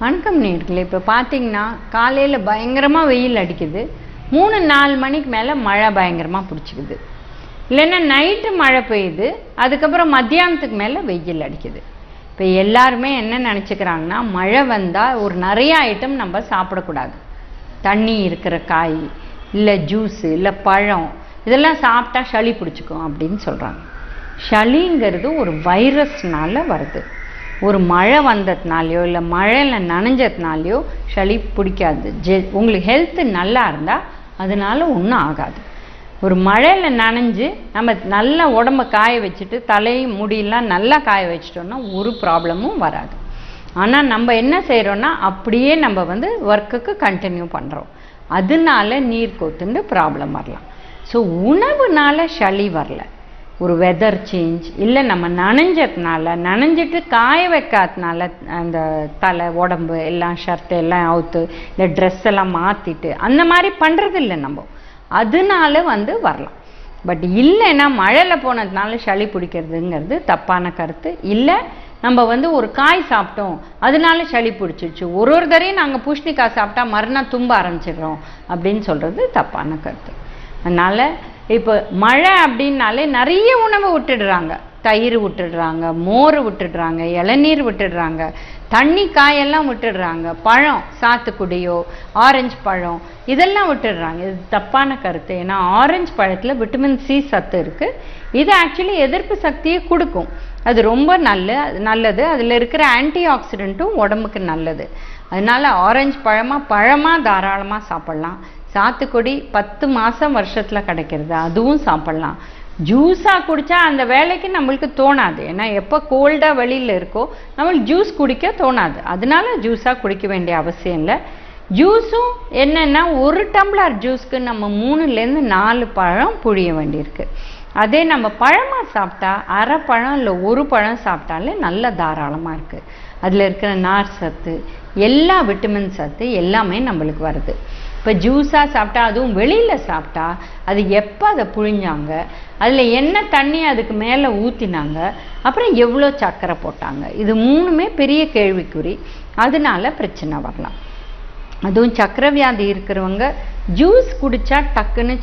வணக்கம் நேயர்களே, இப்போ பார்த்தீங்கன்னா காலையில் பயங்கரமாக வெயில் அடிக்குது, 3-4 மணிக்கு மேலே மழை பயங்கரமாக பிடிச்சிக்குது, இல்லைன்னா நைட்டு மழை பெய்யுது, அதுக்கப்புறம் மத்தியானத்துக்கு மேலே வெயில் அடிக்குது. இப்போ எல்லாருமே என்ன நினச்சிக்கிறாங்கன்னா மழை வந்தால் ஒரு நிறைய ஐட்டம் நம்ம சாப்பிடக்கூடாது, தண்ணி இருக்கிற காய் இல்லை ஜூஸு இல்லை பழம் இதெல்லாம் சாப்பிட்டா சளி பிடிச்சிக்கும் அப்படின்னு சொல்கிறாங்க. சளிங்கிறது ஒரு வைரஸ்னால வருது. ஒரு மழை வந்ததுனாலையோ இல்லை மழையில் நனைஞ்சதுனாலையோ சளி பிடிக்காது. உங்களுக்கு ஹெல்த்து நல்லா இருந்தால் அதனால ஒன்றும் ஆகாது. ஒரு மழையில் நனைஞ்சு நம்ம நல்லா உடம்ப காய வச்சுட்டு தலையும் முடியெல்லாம் நல்லா காய வச்சிட்டோம்னா ஒரு ப்ராப்ளமும் வராது. ஆனால் நம்ம என்ன செய்கிறோன்னா அப்படியே நம்ம ஒர்க்குக்கு கண்டினியூ பண்ணுறோம், அதனால நீர் கொத்துண்டு ப்ராப்ளம் வரலாம். ஸோ உணவுனால சளி வரல, ஒரு வெதர் சேஞ்ச் இல்லை நம்ம நனைஞ்சிட்டு காய வைக்காதனால அந்த தலை உடம்பு எல்லாம் ஷர்ட்டு எல்லாம் அவுத்து இல்லை ட்ரெஸ் எல்லாம் மாற்றிட்டு அந்த மாதிரி பண்ணுறது இல்லை நம்ம, அதனால வரலாம். பட் இல்லைன்னா மழையில் போனதுனால சளி பிடிக்கிறதுங்கிறது தப்பான கருத்து. இல்லை நம்ம ஒரு காய் சாப்பிட்டோம் அதனால சளி பிடிச்சிருச்சு, ஒரு தரையும் நாங்கள் பூசணிக்காய் சாப்பிட்டா மறுநாள் தும்ப ஆரம்பிச்சிடுறோம் அப்படின்னு சொல்கிறது தப்பான கருத்து. அதனால் இப்போ மழை அப்படின்னாலே நிறைய உணவை விட்டுடுறாங்க, தயிர் விட்டுடுறாங்க, மோர் விட்டுடுறாங்க, இளநீர் விட்டுடுறாங்க, தண்ணி காயெல்லாம் விட்டுடுறாங்க, பழம் சாத்துக்குடியோ ஆரஞ்சு பழம் இதெல்லாம் விட்டுடுறாங்க. இது தப்பான கருத்து. ஏன்னா ஆரஞ்சு பழத்தில் விட்டமின் சி சத்து இருக்குது, இது ஆக்சுவலி எதிர்ப்பு சக்தியை கொடுக்கும், அது ரொம்ப நல்லது. அதில் இருக்கிற ஆன்டி ஆக்சிடென்ட்டும் உடம்புக்கு நல்லது. அதனால ஆரஞ்சு பழமாக தாராளமாக சாப்பிட்லாம். சாத்துக்குடி 10 மாதம் வருஷத்தில் கிடைக்கிறது, அதுவும் சாப்பிட்லாம். ஜூஸாக குடித்தா அந்த வேலைக்கு நம்மளுக்கு தோணாது, ஏன்னா எப்போ கோல்டாக வெளியில் இருக்கோ நம்மளுக்கு ஜூஸ் குடிக்க தோணாது, அதனால ஜூஸாக குடிக்க வேண்டிய அவசியம் இல்லை. ஜூஸும் என்னென்னா ஒரு டம்ளர் ஜூஸ்க்கு நம்ம 3-4 பழம் புழிய வேண்டியிருக்கு. அதே நம்ம பழமாக சாப்பிட்டா அரை பழம் இல்லை ஒரு பழம் சாப்பிட்டாலே நல்ல தாராளமாக இருக்குது. அதில் இருக்கிற நார் சத்து எல்லா விட்டமின் சத்து எல்லாமே நம்மளுக்கு வருது. இப்போ ஜூஸாக சாப்பிட்டா, அதுவும் வெளியில் சாப்பிட்டா, அது எப்போ அதை புழிஞ்சாங்க, அதில் என்ன தண்ணி அதுக்கு மேலே ஊற்றினாங்க, அப்புறம் எவ்வளோ சர்க்கரை போட்டாங்க, இது 3மே பெரிய கேள்விக்குறி. அதனால பிரச்சனை வரலாம். அதுவும் சர்க்கரை வியாதி இருக்கிறவங்க ஜூஸ் குடித்தா டக்குன்னு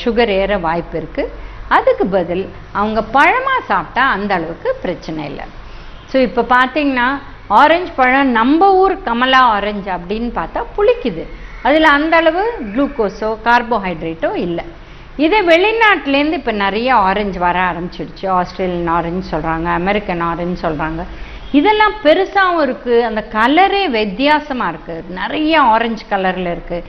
சுகர் ஏற வாய்ப்பு இருக்குது. அதுக்கு பதில் அவங்க பழமாக சாப்பிட்டா அந்த அளவுக்கு பிரச்சனை இல்லை. ஸோ இப்போ பார்த்தீங்கன்னா ஆரஞ்சு பழம் நம்ம ஊர் கமலா ஆரஞ்சு அப்படின்னு பார்த்தா புளிக்குது, அதில் அந்த அளவு குளுக்கோஸோ கார்போஹைட்ரேட்டோ இல்லை. இதே வெளிநாட்டிலேருந்து இப்போ நிறைய ஆரஞ்சு வர ஆரம்பிச்சிடுச்சு. ஆஸ்திரேலியன் ஆரஞ்சு சொல்கிறாங்க, அமெரிக்கன் ஆரஞ்சு சொல்கிறாங்க. இதெல்லாம் பெருசாகவும் இருக்குது, அந்த கலரே வித்தியாசமாக இருக்குது, நிறைய ஆரஞ்சு கலரில் இருக்குது.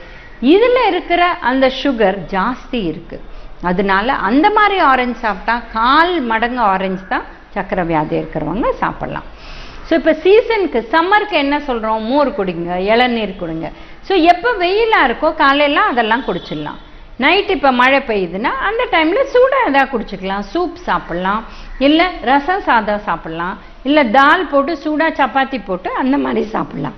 இதில் இருக்கிற அந்த சுகர் ஜாஸ்தி இருக்குது. அதனால அந்த மாதிரி ஆரஞ்சு சாப்பிட்டா 4 மடங்கு ஆரஞ்சு தான் சர்க்கரை வியாதி இருக்கிறவங்க சாப்பிட்லாம். ஸோ இப்போ சீசனுக்கு சம்மருக்கு என்ன சொல்கிறோம், மோர் குடிங்க, இளநீர் குடிங்க. ஸோ எப்போ வெயிலாக இருக்கோ காலையெல்லாம் அதெல்லாம் குடிச்சிடலாம். நைட் இப்போ மழை பெய்யுதுன்னா அந்த டைமில் சூடாக எதாவது குடிச்சிக்கலாம், சூப் சாப்பிட்லாம், இல்லை ரசம் சாதம் சாப்பிட்லாம், இல்லை தால் போட்டு சூடாக சப்பாத்தி போட்டு அந்த மாதிரி சாப்பிட்லாம்.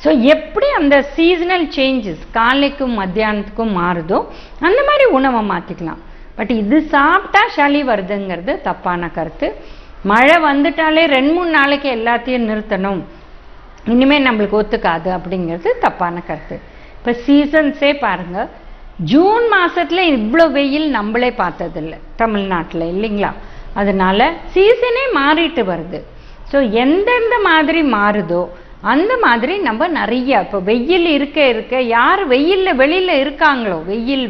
ஸோ எப்படி அந்த சீசனல் சேஞ்சஸ் காலைக்கும் மத்தியானத்துக்கும் மாறுதோ அந்த மாதிரி உணவை மாற்றிக்கலாம். பட் இது சாப்பிட்டா சளி வருதுங்கிறது தப்பான கருத்து. மழை வந்துட்டாலே 2-3 நாளைக்கு எல்லாத்தையும் நிறுத்தணும், இனிமேல் நம்மளுக்கு ஒத்துக்காது அப்படிங்கிறது தப்பான கருத்து. இப்போ சீசன்ஸே பாருங்கள், ஜூன் மாதத்தில் இவ்வளோ வெயில் நம்மளே பார்த்ததில்லை தமிழ்நாட்டில், இல்லைங்களா? அதனால சீசனே மாறிட்டு வருது. ஸோ எந்தெந்த மாதிரி மாறுதோ அந்த மாதிரி நம்ம நிறைய இப்போ வெயில் இருக்க யார் வெயிலில் வெளியில் இருக்காங்களோ, வெயில்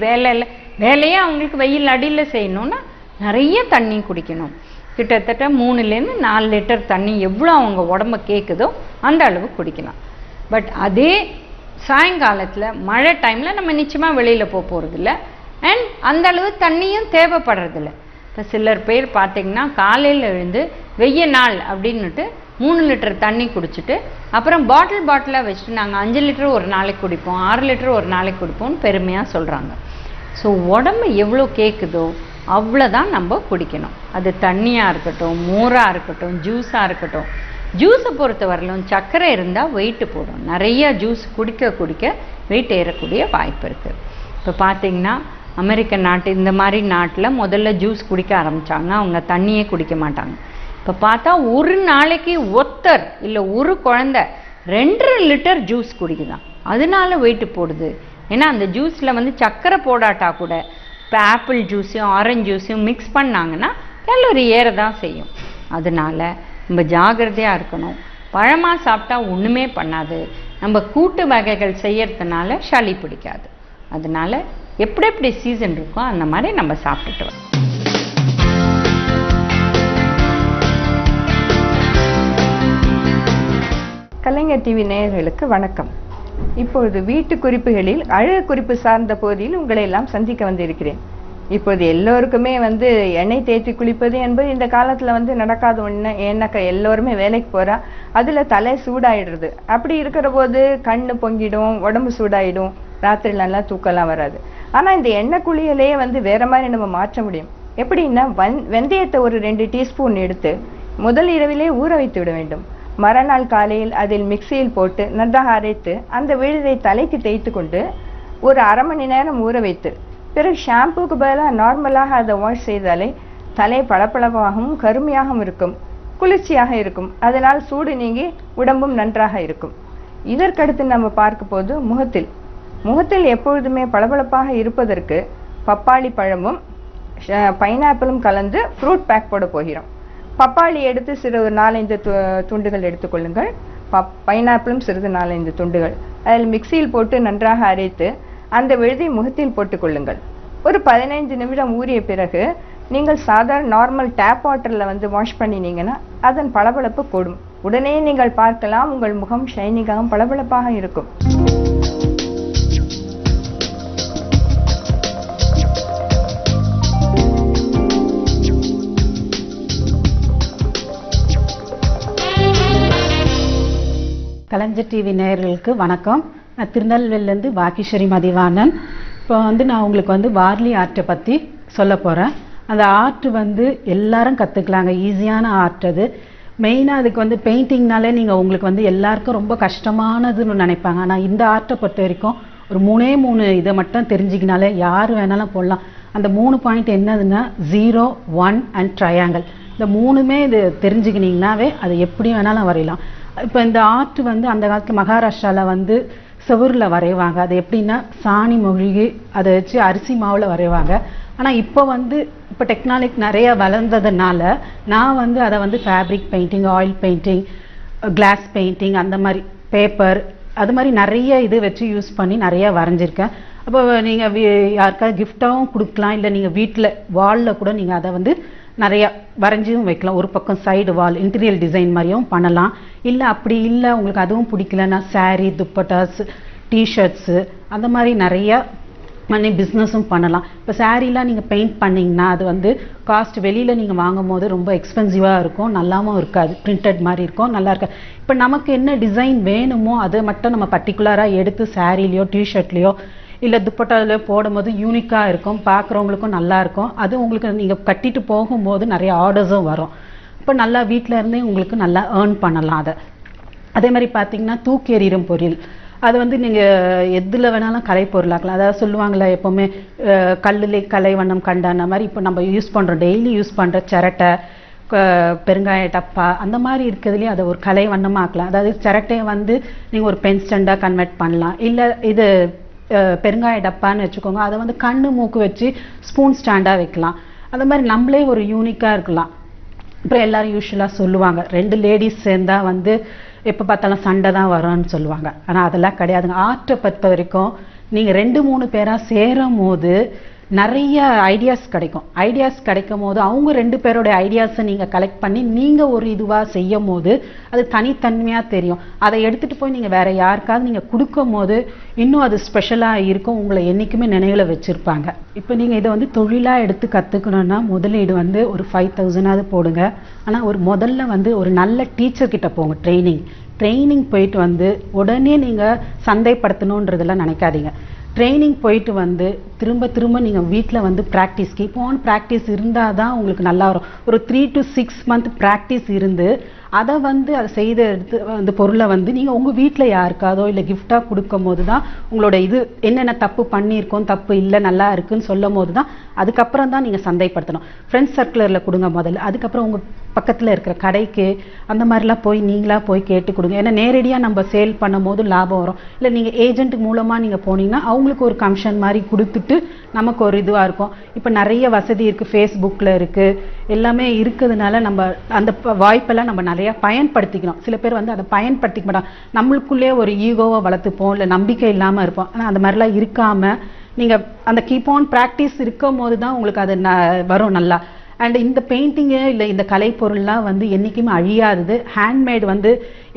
வேலையே அவங்களுக்கு வெயில் அடியில் செய்யணும்னா நிறைய தண்ணி குடிக்கணும். கிட்டத்தட்ட 3-4 லிட்டர் தண்ணி எவ்வளோ அவங்க உடம்ப கேட்குதோ அந்த அளவு குடிக்கலாம். பட் அதே சாயங்காலத்தில் மழை டைமில் நம்ம நிச்சயமாக வெளியில் போகிறதில்ல. அண்ட் அந்த அளவு தண்ணியும் தேவைப்படுறதில்ல. இப்போ சிலர் பேர் பார்த்தீங்கன்னா காலையில் எழுந்து வெய்ய நாள் அப்படின்னுட்டு 3 லிட்டர் தண்ணி குடிச்சிட்டு அப்புறம் பாட்டிலாக வச்சுட்டு நாங்கள் 5 லிட்டர் ஒரு நாளைக்கு குடிப்போம், 6 லிட்டர் ஒரு நாளைக்கு குடிப்போம்னு பெருமையாக சொல்கிறாங்க. ஸோ உடம்பு எவ்வளோ கேட்குதோ அவ்வளோதான் நம்ம குடிக்கணும். அது தண்ணியாக இருக்கட்டும், மோராக இருக்கட்டும், ஜூஸாக இருக்கட்டும். ஜூஸை பொறுத்த வரலும் சர்க்கரை இருந்தால் வெயிட்டு போடும். நிறைய ஜூஸ் குடிக்க வெயிட் ஏறக்கூடிய வாய்ப்பு இருக்குது. இப்போ பார்த்தீங்கன்னா அமெரிக்க நாட்டு இந்த மாதிரி நாட்டில் முதல்ல ஜூஸ் குடிக்க ஆரம்பித்தாங்க. அவங்க தண்ணியே குடிக்க மாட்டாங்க. இப்போ பார்த்தா ஒரு நாளைக்கு ஒருத்தர் இல்லை ஒரு குழந்தை 2.5 லிட்டர் ஜூஸ் குடிக்குதான். அதனால வெயிட்டு போடுது. ஏன்னா அந்த ஜூஸில் வந்து சர்க்கரை போடாட்டா கூட இப்போ ஆப்பிள் ஜூஸையும் ஆரஞ்சு ஜூஸையும் மிக்ஸ் பண்ணாங்கன்னா கேலரி ஏற தான் செய்யும். அதனால நம்ம ஜாகிரதையாக இருக்கணும். பழமாக சாப்பிட்டா ஒன்றுமே பண்ணாது. நம்ம கூட்டு வகைகள் செய்யறதுனால சளி பிடிக்காது. அதனால எப்படி சீசன் இருக்கோ அந்த மாதிரி நம்ம சாப்பிட்டுட்டு வரோம். கலைஞர் டிவி நேயர்களுக்கு வணக்கம். இப்பொழுது வீட்டு குறிப்புகளில் அழகு குறிப்பு சார்ந்த பகுதியில் உங்களை எல்லாம் சந்திக்க வந்திருக்கிறேன். இப்போது எல்லோருக்குமே எண்ணெய் தேய்ச்சி குளிப்பது என்பது இந்த காலத்தில் நடக்காத ஒன்று. ஏன்னாக்கா எல்லோருமே வேலைக்கு போகிறா, அதில் தலை சூடாயிடுறது. அப்படி இருக்கிற போது கண்ணு பொங்கிடும், உடம்பு சூடாயிடும், ராத்திரி நல்லா தூக்கலாம் வராது. ஆனால் இந்த எண்ணெய் குளியலையே வேற மாதிரி நம்ம மாற்ற முடியும். எப்படின்னா வெந்தயத்தை ஒரு 2 டீஸ்பூன் எடுத்து முதல் இரவிலே ஊற வைத்து விட வேண்டும். மறுநாள் காலையில் அதில் மிக்சியில் போட்டு நன்றாக அரைத்து அந்த விழுதை தலைக்கு தேய்த்து கொண்டு ஒரு அரை மணி நேரம் ஊற வைத்து பிறகு ஷாம்புக்கு பதிலாக நார்மலாக அதை வாஷ் செய்தாலே தலை பளபளப்பாகவும் கருமையாகவும் இருக்கும், குளிர்ச்சியாக இருக்கும். அதனால் சூடு நீங்கி உடம்பும் நன்றாக இருக்கும். இதற்கடுத்து நம்ம பார்க்க போது முகத்தில் எப்பொழுதுமே பளபளப்பாக இருப்பதற்கு பப்பாளி பழமும் பைனாப்பிளும் கலந்து ஃப்ரூட் பேக் போட போகிறோம். பப்பாளி எடுத்து சிறு 4-5 துண்டுகள் எடுத்துக்கொள்ளுங்கள். பைனாப்பிளும் சிறிது 4-5 துண்டுகள் அதில் மிக்சியில் போட்டு நன்றாக அரைத்து அந்த விழுதை முகத்தில் போட்டுக்கொள்ளுங்கள். ஒரு 15 நிமிடம் ஊறிய பிறகு நீங்கள் சாதாரண நார்மல் டேப் வாட்டரில் வாஷ் பண்ணினீங்கன்னா அதன் பளபளப்பு கூடும். உடனே நீங்கள் பார்க்கலாம் உங்கள் முகம் ஷைனிங்காகவும் பளபளப்பாக இருக்கும். கலைஞர் டிவி நேயர்களுக்கு வணக்கம். நான் திருநெல்வேலியிலேருந்து பாக்கிஸ்வரி மதிவாணன். இப்போ நான் உங்களுக்கு வார்லி ஆர்ட்டை பற்றி சொல்ல போகிறேன். அந்த ஆர்ட் எல்லாரும் கற்றுக்கலாங்க, ஈஸியான ஆர்ட். அது மெயினாக அதுக்கு பெயிண்டிங்னாலே நீங்கள் உங்களுக்கு எல்லாருக்கும் ரொம்ப கஷ்டமானதுன்னு நினைப்பாங்க. ஆனால் இந்த ஆர்ட்டை பொறுத்த வரைக்கும் ஒரு 3 இதை மட்டும் தெரிஞ்சிக்கினாலே யார் வேணாலும் போடலாம். அந்த 3 பாயிண்ட் என்னதுன்னா 0, 1 அண்ட் ட்ரையாங்கிள். இந்த 3மே இது தெரிஞ்சுக்கினீங்கன்னாவே அது எப்படி வேணாலும் வரையலாம். இப்போ இந்த ஆர்ட் அந்த காலத்தில் மகாராஷ்டிராவில் செவுரில் வரைவாங்க. அது எப்படின்னா சாணி மொழிகி அதை வச்சு அரிசி மாவில் வரைவாங்க. ஆனால் இப்போ டெக்னாலஜி நிறைய வளர்ந்ததுனால நான் அதை fabric painting, oil painting, glass painting, அந்த மாதிரி பேப்பர், அது மாதிரி நிறைய இது வச்சு யூஸ் பண்ணி நிறைய வரைஞ்சிருக்கேன். அப்போ நீங்கள் யாருக்காவது கிஃப்டாகவும் கொடுக்கலாம், இல்லை நீங்கள் வீட்டில் வாலில் கூட நீங்கள் அதை நிறையா வரைஞ்சியும் வைக்கலாம். ஒரு பக்கம் சைடு வால் இன்டீரியல் டிசைன் மாதிரியும் பண்ணலாம். இல்லை அப்படி இல்லை உங்களுக்கு அதுவும் பிடிக்கலன்னா சாரீ, துப்பட்டாஸ், டிஷர்ட்ஸு அந்த மாதிரி நிறையா பண்ணி பிஸ்னஸும் பண்ணலாம். இப்போ சாரீலாம் நீங்கள் பெயிண்ட் பண்ணிங்கன்னா அது காஸ்ட் வெளியில் நீங்கள் வாங்கும் போது ரொம்ப எக்ஸ்பென்சிவாக இருக்கும், நல்லாவும் இருக்காது, பிரிண்டட் மாதிரி இருக்கும், நல்லா இருக்காது. இப்போ நமக்கு என்ன டிசைன் வேணுமோ அதை மட்டும் நம்ம பர்டிகுலராக எடுத்து சாரீலையோ டிஷர்ட்லேயோ இல்லை துப்பட்டாவிலையோ போடும்போது யூனிக்காக இருக்கும், பார்க்குறவங்களுக்கும் நல்லாயிருக்கும். அது உங்களுக்கு நீங்கள் கட்டிட்டு போகும்போது நிறைய ஆர்டர்ஸும் வரும். இப்போ நல்லா வீட்டில் இருந்தே உங்களுக்கு நல்லா ஏர்ன் பண்ணலாம். அதே மாதிரி பார்த்தீங்கன்னா தூக்கி எறியும் பொருள், அது நீங்கள் எதில் வேணாலும் கலை பொருளாக்கலாம். அதாவது சொல்லுவாங்களே எப்போவுமே கல்லுலே கலை வண்ணம் கண்டான மாதிரி. இப்போ நம்ம யூஸ் பண்ணுறோம், டெய்லி யூஸ் பண்ணுற சிரட்டை, பெருங்காய டப்பா, அந்த மாதிரி இருக்கிறதுலேயே அதை ஒரு கலை வண்ணமாக்கலாம். அதாவது சிரட்டையை நீங்கள் ஒரு பென் ஸ்டாண்டாக கன்வெர்ட் பண்ணலாம். இல்லை இது பெருங்காய டப்பான்னு வச்சுக்கோங்க, அதை கண்ணு மூக்கு வச்சு ஸ்பூன் ஸ்டாண்டாக வைக்கலாம். அந்த மாதிரி நம்மளே ஒரு யூனிக்காக இருக்கலாம். அப்புறம் எல்லாரும் யூஸ்வலாக சொல்லுவாங்க 2 லேடிஸ் சேர்ந்தால் எப்போ பார்த்தாலும் சண்டை தான் வரும்னு சொல்லுவாங்க. ஆனால் அதெல்லாம் கிடையாதுங்க. ஆர்ட்டை பொறுத்த வரைக்கும் நீங்கள் 2-3 பேராக சேரும் போது நிறைய ஐடியாஸ் கிடைக்கும் போது அவங்க 2 பேரோட ஐடியாஸை நீங்கள் கலெக்ட் பண்ணி நீங்கள் ஒரு இதுவாக செய்யும் போது அது தனித்தன்மையாக தெரியும். அதை எடுத்துகிட்டு போய் நீங்கள் வேற யாருக்காவது நீங்கள் கொடுக்கும் போது இன்னும் அது ஸ்பெஷலாக இருக்கும், உங்களை என்றைக்குமே நினைவில் வச்சுருப்பாங்க. இப்போ நீங்கள் இதை வந்து தொழிலாக எடுத்து கற்றுக்கணுன்னா முதலீடு வந்து ஒரு 5000 போடுங்க. ஆனால் முதல்ல வந்து ஒரு நல்ல டீச்சர் கிட்ட போங்க. ட்ரைனிங் போயிட்டு வந்து உடனே நீங்கள் சந்தைப்படுத்தணுன்றதெல்லாம் நினைக்காதீங்க. ட்ரைனிங் போயிட்டு வந்து திரும்ப நீங்கள் வீட்டில் வந்து கீப் ஆன் ப்ராக்டிஸ் இருந்தால் தான் உங்களுக்கு நல்லா வரும். ஒரு 3 to 6 month ப்ராக்டிஸ் இருந்து அதை செய்து எடுத்து அந்த பொருளை வந்து நீங்கள் உங்கள் வீட்டில் யாருக்காதோ இல்லை கிஃப்டாக கொடுக்கும் போது தான் உங்களோட இது என்னென்ன தப்பு பண்ணியிருக்கோம், தப்பு இல்லை நல்லா இருக்குன்னு சொல்லும் போது தான் அதுக்கப்புறம் தான் நீங்கள் சந்தைப்படுத்தணும். ஃப்ரெண்ட்ஸ் சர்க்குலரில் கொடுங்க முதல்ல, அதுக்கப்புறம் உங்கள் பக்கத்தில் இருக்கிற கடைக்கு அந்த மாதிரிலாம் நீங்களாக போய் கேட்டு கொடுங்க. ஏன்னா நேரடியாக நம்ம சேல் பண்ணும் போது லாபம் வரும். இல்லை நீங்கள் ஏஜென்ட் மூலமாக நீங்கள் போனீங்கன்னா அவங்களுக்கு ஒரு கமிஷன் மாதிரி கொடுத்துட்டு நமக்கு ஒரு இதுவாக இருக்கும். இப்போ நிறைய வசதி இருக்குது, ஃபேஸ்புக்கில் இருக்குது, எல்லாமே இருக்கிறதுனால நம்ம அந்த வாய்ப்பெல்லாம் நம்ம நிறையா பயன்படுத்திக்கணும். சில பேர் வந்து அதை பயன்படுத்திக்க மாட்டாங்க. நம்மளுக்குள்ளே ஒரு ஈகோவை வளர்த்துப்போம், இல்லை நம்பிக்கை இல்லாமல் இருப்போம். ஆனால் அந்த மாதிரிலாம் இருக்காமல் நீங்கள் அந்த கீப் ஆன் ப்ராக்டிஸ் இருக்கும் போது தான் உங்களுக்கு அது வரும் நல்லா. அண்ட் இந்த பெயிண்டிங்கு இல்லை இந்த கலைப்பொருள்லாம் வந்து என்றைக்குமே அழியாதது. ஹேண்ட்மேட் வந்து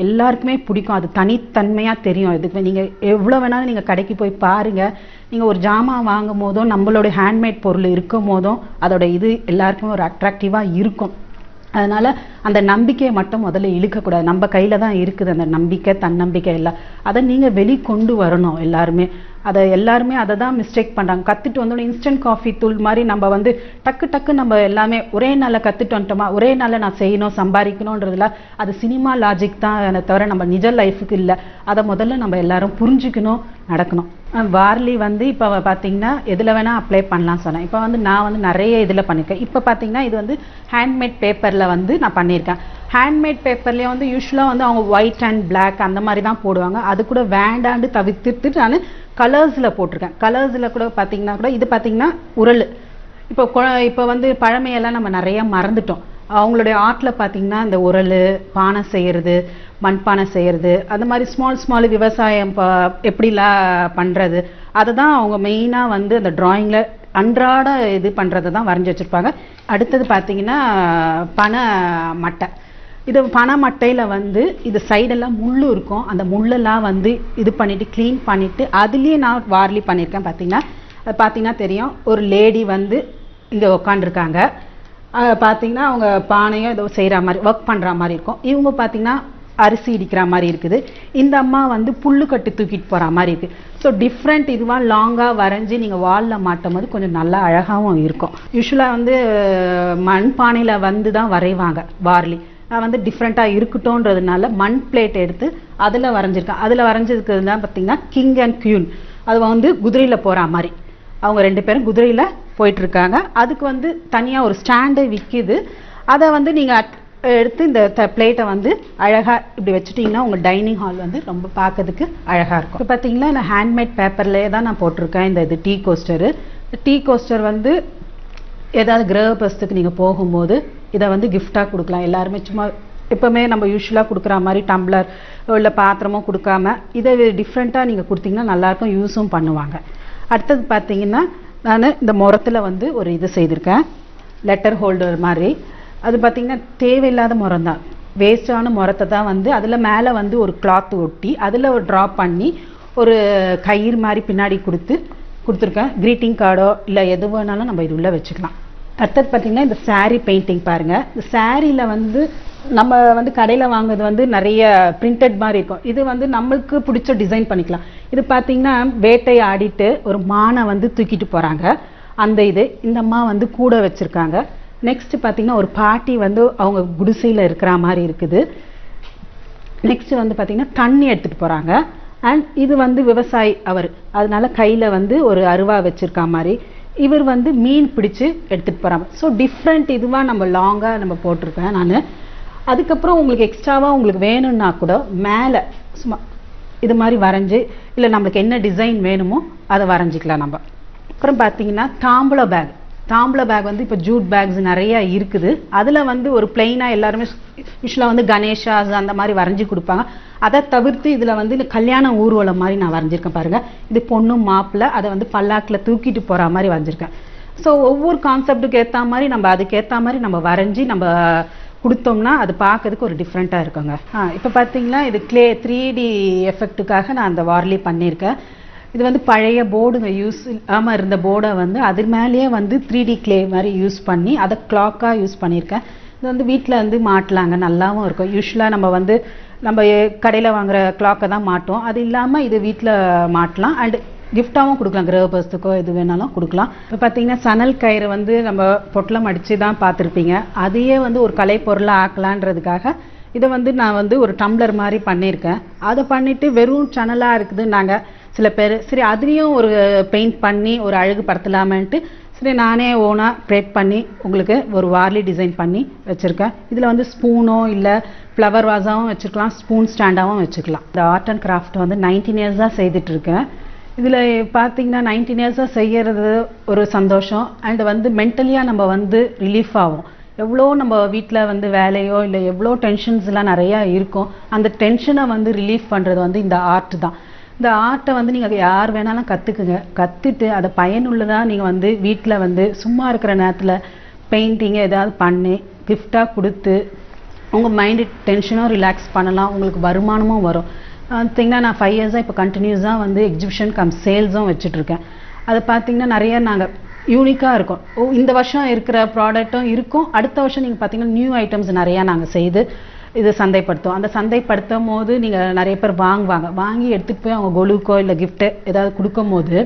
எல்லாருக்குமே பிடிக்கும், அது தனித்தன்மையாக தெரியும். இதுக்கு நீங்கள் எவ்வளோ வேணாலும் நீங்கள் கடைக்கு போய் பாருங்கள். நீங்கள் ஒரு ஜாமான் வாங்கும் போதும் நம்மளோட ஹேண்ட்மேட் பொருள் இருக்கும் போதும் அதோட இது எல்லாருக்குமே ஒரு அட்ராக்டிவாக இருக்கும். அதனால் அந்த நம்பிக்கையை மட்டும் முதல்ல இழுக்கக்கூடாது. நம்ம கையில் தான் இருக்குது அந்த நம்பிக்கை, தன்னம்பிக்கை எல்லாம். அதை நீங்கள் வெளிக்கொண்டு வரணும். எல்லாருமே அதை தான் மிஸ்டேக் பண்ணுறாங்க. கற்றுட்டு வந்தோடனே இன்ஸ்டன்ட் காஃபி தூள் மாதிரி நம்ம வந்து டக்கு நம்ம எல்லாமே ஒரே நாளில் கற்றுட்டு வந்துட்டோமா, ஒரே நாளில் நான் செய்யணும் சம்பாதிக்கணுன்றதுல அது சினிமா லாஜிக் தான் தவிர நம்ம நிஜ லைஃபுக்கு இல்லை. அதை முதல்ல நம்ம எல்லாரும் புரிஞ்சுக்கணும், நடக்கணும். வார்லி வந்து இப்போ பார்த்தீங்கன்னா எதில் வேணால் அப்ளை பண்ணலாம் சொன்னேன். இப்போ வந்து நான் வந்து நிறைய இதில் பண்ணியிருக்கேன். இப்போ பார்த்தீங்கன்னா இது வந்து ஹேண்ட்மேட் பேப்பரில் வந்து நான் பண்ணியிருக்கேன். ஹேண்ட்மேட் பேப்பர்லேயே வந்து யூஸ்வலாக வந்து அவங்க ஒயிட் அண்ட் பிளாக் அந்த மாதிரி தான் போடுவாங்க. அது கூட வேண்டாண்டு தவிர்த்துட்டு நான் கலர்ஸில் போட்டிருக்கேன். கலர்ஸில் கூட பார்த்தீங்கன்னா கூட இது பார்த்தீங்கன்னா உரல். இப்போ வந்து பழமையெல்லாம் நம்ம நிறைய மறந்துட்டோம். அவங்களுடைய ஆர்ட்டில் பார்த்தீங்கன்னா இந்த உரல், பானை செய்கிறது, மண்பானை செய்கிறது, அந்த மாதிரி ஸ்மால் விவசாயம் எப்படிலாம் பண்ணுறது அதை தான் அவங்க மெயினாக வந்து அந்த ட்ராயிங்கில் அன்றாட இது பண்ணுறதை தான் வரைஞ்சி வச்சுருப்பாங்க. அடுத்தது பார்த்தீங்கன்னா பனை மட்டை. இது பனை மட்டையில் வந்து இது சைடெல்லாம் முள் இருக்கும். அந்த முள்ளெல்லாம் வந்து இது பண்ணிவிட்டு க்ளீன் பண்ணிவிட்டு அதுலேயே நான் வார்லி பண்ணியிருக்கேன். பார்த்தீங்கன்னா தெரியும், ஒரு லேடி வந்து இங்கே உக்காண்டிருக்காங்க. பார்த்தீங்கன்னா அவங்க பானையும் ஏதோ செய்கிற மாதிரி ஒர்க் பண்ணுற மாதிரி இருக்கும். இவங்க பார்த்தீங்கன்னா அரிசி இடிக்கிற மாதிரி இருக்குது. இந்த அம்மா வந்து புல்லு கட்டி தூக்கிட்டு போகிற மாதிரி இருக்குது. ஸோ டிஃப்ரெண்ட் இதுவாக லாங்காக வரைஞ்சி நீங்கள் வாலில் மாட்டும் போது கொஞ்சம் நல்லா அழகாகவும் இருக்கும். யூஸ்வலாக வந்து மண் பானையில் வந்து தான் வரைவாங்க வார்லி. நான் வந்து டிஃப்ரெண்ட்டாக இருக்கட்டும்ன்றதுனால மண் பிளேட் எடுத்து அதில் வரைஞ்சிருக்கேன். அதில் வரைஞ்சிருக்கிறது தான் பார்த்தீங்கன்னா கிங் அண்ட் குயின். அது வந்து குதிரையில் போகிற மாதிரி அவங்க 2 பேரும் குதிரையில் போயிட்டுருக்காங்க. அதுக்கு வந்து தனியாக ஒரு ஸ்டாண்டை விற்கிது. அதை வந்து நீங்கள் எடுத்து இந்த பிளேட்டை வந்து அழகாக இப்படி வச்சுட்டிங்கன்னா உங்கள் டைனிங் ஹால் வந்து ரொம்ப பார்க்கறதுக்கு அழகாக இருக்கும். இப்போ பார்த்தீங்கன்னா நான் ஹேண்ட்மேட் பேப்பர்லேயே தான் நான் போட்டிருக்கேன். இது டீ கோஸ்டர் வந்து ஏதாவது கிரகபஸ்துக்கு நீங்கள் போகும்போது இதை வந்து கிஃப்டாக கொடுக்கலாம். எல்லாருமே சும்மா எப்போவுமே நம்ம யூஸ்வலாக கொடுக்குற மாதிரி டம்ளர் இல்லை பாத்திரமோ கொடுக்காம இதை டிஃப்ரெண்ட்டாக நீங்கள் கொடுத்தீங்கன்னா நல்லாயிருக்கும், யூஸும் பண்ணுவாங்க. அடுத்தது பார்த்தீங்கன்னா நான் இந்த முரத்தில் வந்து ஒரு இது செய்திருக்கேன், லெட்டர் ஹோல்டர் மாதிரி. அது பார்த்தீங்கன்னா தேவையில்லாத முறம் தான், வேஸ்டான முரத்தை தான் வந்து அதில் மேலே வந்து ஒரு கிளாத் ஒட்டி அதில் ஒரு ட்ரா பண்ணி ஒரு கயிறு மாதிரி பின்னாடி கொடுத்துருக்கேன். க்ரீட்டிங் கார்டோ இல்லை எது வேணாலும் நம்ம இது உள்ளே வச்சுக்கலாம். அடுத்தது பார்த்தீங்கன்னா இந்த சாரீ பெயிண்டிங் பாருங்கள். இந்த சாரியில் வந்து நம்ம வந்து கடையில் வாங்குறது வந்து நிறைய பிரிண்டட் மாதிரி இருக்கும். இது வந்து நம்மளுக்கு பிடிச்ச டிசைன் பண்ணிக்கலாம். இது பார்த்தீங்கன்னா வேட்டை ஆடிட்டு ஒரு மானை வந்து தூக்கிட்டு போகிறாங்க. இந்த அம்மா வந்து கூட வச்சுருக்காங்க. நெக்ஸ்ட் பார்த்தீங்கன்னா ஒரு பாட்டி வந்து அவங்க குடிசையில் இருக்கிற மாதிரி இருக்குது. நெக்ஸ்ட் வந்து பார்த்தீங்கன்னா தண்ணி எடுத்துகிட்டு போகிறாங்க. அண்ட் இது வந்து விவசாயி அதனால கையில் வந்து ஒரு அருவா வச்சுருக்கா மாதிரி. இவர் வந்து மீன் பிடிச்சு எடுத்துகிட்டு போகிறாங்க. ஸோ டிஃப்ரெண்ட் இதுவாக நம்ம லாங்காக நம்ம போட்டிருக்கேன் நான். அதுக்கப்புறம் உங்களுக்கு எக்ஸ்ட்ராவாக உங்களுக்கு வேணும்னா கூட மேலே சும்மா இது மாதிரி வரைஞ்சி இல்லை நம்மளுக்கு என்ன டிசைன் வேணுமோ அதை வரைஞ்சிக்கலாம் நம்ம. அப்புறம் பார்த்தீங்கன்னா தாம்பூல பேக் வந்து இப்போ ஜூட் பேக்ஸ் நிறைய இருக்குது. அதில் வந்து ஒரு பிளெயினாக எல்லாருமே யூஸ்வலாக வந்து கணேஷாஸ் அந்த மாதிரி வரைஞ்சி கொடுப்பாங்க. அதை தவிர்த்து இதில் வந்து இந்த கல்யாண ஊர்வலம் மாதிரி நான் வரைஞ்சிருக்கேன் பாருங்கள். இது பொண்ணு மாப்பிள்ளை அதை வந்து பல்லாக்கில் தூக்கிட்டு போகிற மாதிரி வரைஞ்சிருக்கேன். ஸோ ஒவ்வொரு கான்செப்டுக்கு ஏற்ற மாதிரி நம்ம அதுக்கேற்ற மாதிரி நம்ம வரைஞ்சி நம்ம கொடுத்தோம்னா அது பார்க்கறதுக்கு ஒரு டிஃப்ரெண்ட்டாக இருக்குங்க. இப்போ பார்த்தீங்கன்னா இது கிளே 3D எஃபெக்ட்டுக்காக நான் அந்த வார்லி பண்ணியிருக்கேன். இது வந்து பழைய போர்டுங்க, யூஸ் இல்லாமல் இருந்த போர்டை வந்து அது மேலேயே வந்து 3D கிளே மாதிரி யூஸ் பண்ணி அதை கிளாக்காக யூஸ் பண்ணியிருக்கேன். இது வந்து வீட்டில் வந்து மாட்டலாங்க, நல்லாவும் இருக்கும். யூஸ்வலாக நம்ம கடையில் வாங்குகிற கிளாக்கை தான் மாட்டோம். அது இல்லாமல் இது வீட்டில் மாட்டலாம். அண்ட் கிஃப்டாகவும் கொடுக்கலாம், கிரகபஸ்துக்கோ எது வேணாலும் கொடுக்கலாம். இப்போ பார்த்தீங்கன்னா சணல் கயிறு வந்து நம்ம பொட்டலம் அடித்து தான் பார்த்துருப்பீங்க. அதையே வந்து ஒரு கலை பொருளாக ஆக்கலான்றதுக்காக இதை வந்து நான் வந்து ஒரு டம்ளர் மாதிரி பண்ணியிருக்கேன். அதை பண்ணிவிட்டு வெறும் சணலாக இருக்குது நாங்கள் சில பேர் சரி அதுலேயும் ஒரு பெயிண்ட் பண்ணி ஒரு அழகு படுத்தலாமேன்ட்டு சரி நானே ஓனாக க்ரியேட் பண்ணி உங்களுக்கு ஒரு வார்லி டிசைன் பண்ணி வச்சுருக்கேன். இதில் வந்து ஸ்பூனோ இல்லை ஃப்ளவர் வாஸாகவும் வச்சுக்கலாம், ஸ்பூன் ஸ்டாண்டாகவும் வச்சுக்கலாம். இந்த ஆர்ட் அண்ட் கிராஃப்ட் வந்து 19 இயர்ஸாக செய்துட்ருக்கேன். இதில் பார்த்தீங்கன்னா 19 இயர்ஸாக செய்கிறது ஒரு சந்தோஷம். அண்ட் வந்து மென்டலியாக நம்ம வந்து ரிலீஃப் ஆகும். எவ்வளோ நம்ம வீட்டில் வந்து வேலையோ இல்லை எவ்வளோ டென்ஷன்ஸ்லாம் நிறையா இருக்கும், அந்த டென்ஷனை வந்து ரிலீஃப் பண்ணுறது வந்து இந்த ஆர்ட் தான். இந்த ஆர்ட்டை வந்து நீங்கள் யார் வேணாலும் கற்றுக்குங்க. கற்றுட்டு அதை பயனுள்ளதாக நீங்கள் வந்து வீட்டில் வந்து சும்மா இருக்கிற நேரத்தில் பெயிண்டிங்கை ஏதாவது பண்ணி கிஃப்டாக கொடுத்து உங்கள் மைண்டு டென்ஷனும் ரிலாக்ஸ் பண்ணலாம், உங்களுக்கு வருமானமும் வரும். பார்த்திங்கன்னா நான் 5 இயர்ஸாக இப்போ கண்டினியூஸாக வந்து எக்ஸிபிஷன் சேல்ஸும் வச்சுட்ருக்கேன். அதை பார்த்திங்கன்னா நிறைய நாங்கள் யூனிக்காக இருக்கும். இந்த வருஷம் இருக்கிற ப்ராடக்ட்டும் இருக்கும், அடுத்த வருஷம் நீங்கள் பார்த்திங்கன்னா நியூ ஐட்டம்ஸ் நிறையா நாங்கள் செய்து இது சந்தைப்படுத்தும். அந்த சந்தைப்படுத்தும் போது நீங்கள் நிறைய பேர் வாங்கி எடுத்துகிட்டு போய் அவங்க கொலுக்கோ இல்லை கிஃப்ட்டு ஏதாவது கொடுக்கும் போது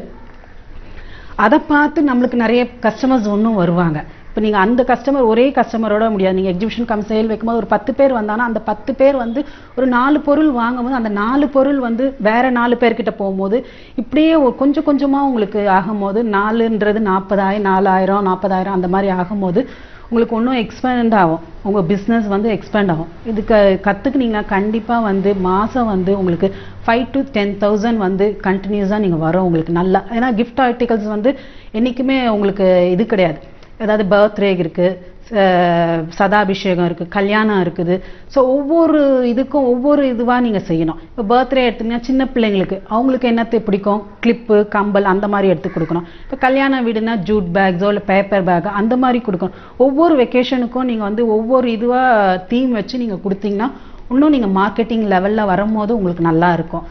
அதை பார்த்து நம்மளுக்கு நிறைய கஸ்டமர்ஸ் ஒன்றும் வருவாங்க. இப்போ நீங்கள் அந்த கஸ்டமர் ஒரே கஸ்டமரோட முடியாது. நீங்கள் எக்ஸிபிஷன் சேல் வைக்கும்போது ஒரு 10 பேர் வந்தாங்கன்னா அந்த 10 பேர் வந்து ஒரு 4 பொருள் வாங்கும்போது அந்த 4 பொருள் வந்து வேறு 4 பேர்கிட்ட போகும்போது இப்படியே கொஞ்சம் கொஞ்சமாக உங்களுக்கு ஆகும்போது 4ன்றது 40,000 4,000 40,000 அந்த மாதிரி ஆகும்போது உங்களுக்கு ஒன்றும் எக்ஸ்பேண்ட் ஆகும், உங்கள் பிஸ்னஸ் வந்து எக்ஸ்பேண்ட் ஆகும். இதுக்கு கற்றுக்குனீங்கன்னா கண்டிப்பாக வந்து மாதம் வந்து உங்களுக்கு 5,000 to 10,000 வந்து கண்டினியூஸாக நீங்கள் வரும் உங்களுக்கு நல்லா. ஏன்னா கிஃப்ட் ஆர்டிகல்ஸ் வந்து என்றைக்குமே உங்களுக்கு இது கிடையாது. ஏதாவது பர்த்டே இருக்குது, சதாபிஷேகம் இருக்குது, கல்யாணம் இருக்குது. ஸோ ஒவ்வொரு இதுக்கும் ஒவ்வொரு இதுவாக நீங்கள் செய்யணும். இப்போ பர்த்டே எடுத்திங்கன்னா சின்ன பிள்ளைங்களுக்கு அவங்களுக்கு என்னத்தை பிடிக்கும், கிளிப்பு கம்பல் அந்த மாதிரி எடுத்து கொடுக்கணும். இப்போ கல்யாண வீடுனா ஜூட் பேக்ஸோ இல்லை பேப்பர் பேக் அந்த மாதிரி கொடுக்கணும். ஒவ்வொரு வெக்கேஷனுக்கும் நீங்கள் வந்து ஒவ்வொரு இதுவாக தீம் வச்சு நீங்கள் கொடுத்தீங்கன்னா இன்னும் நீங்கள் மார்க்கெட்டிங் லெவலில் வரும்போது உங்களுக்கு நல்லா இருக்கும்.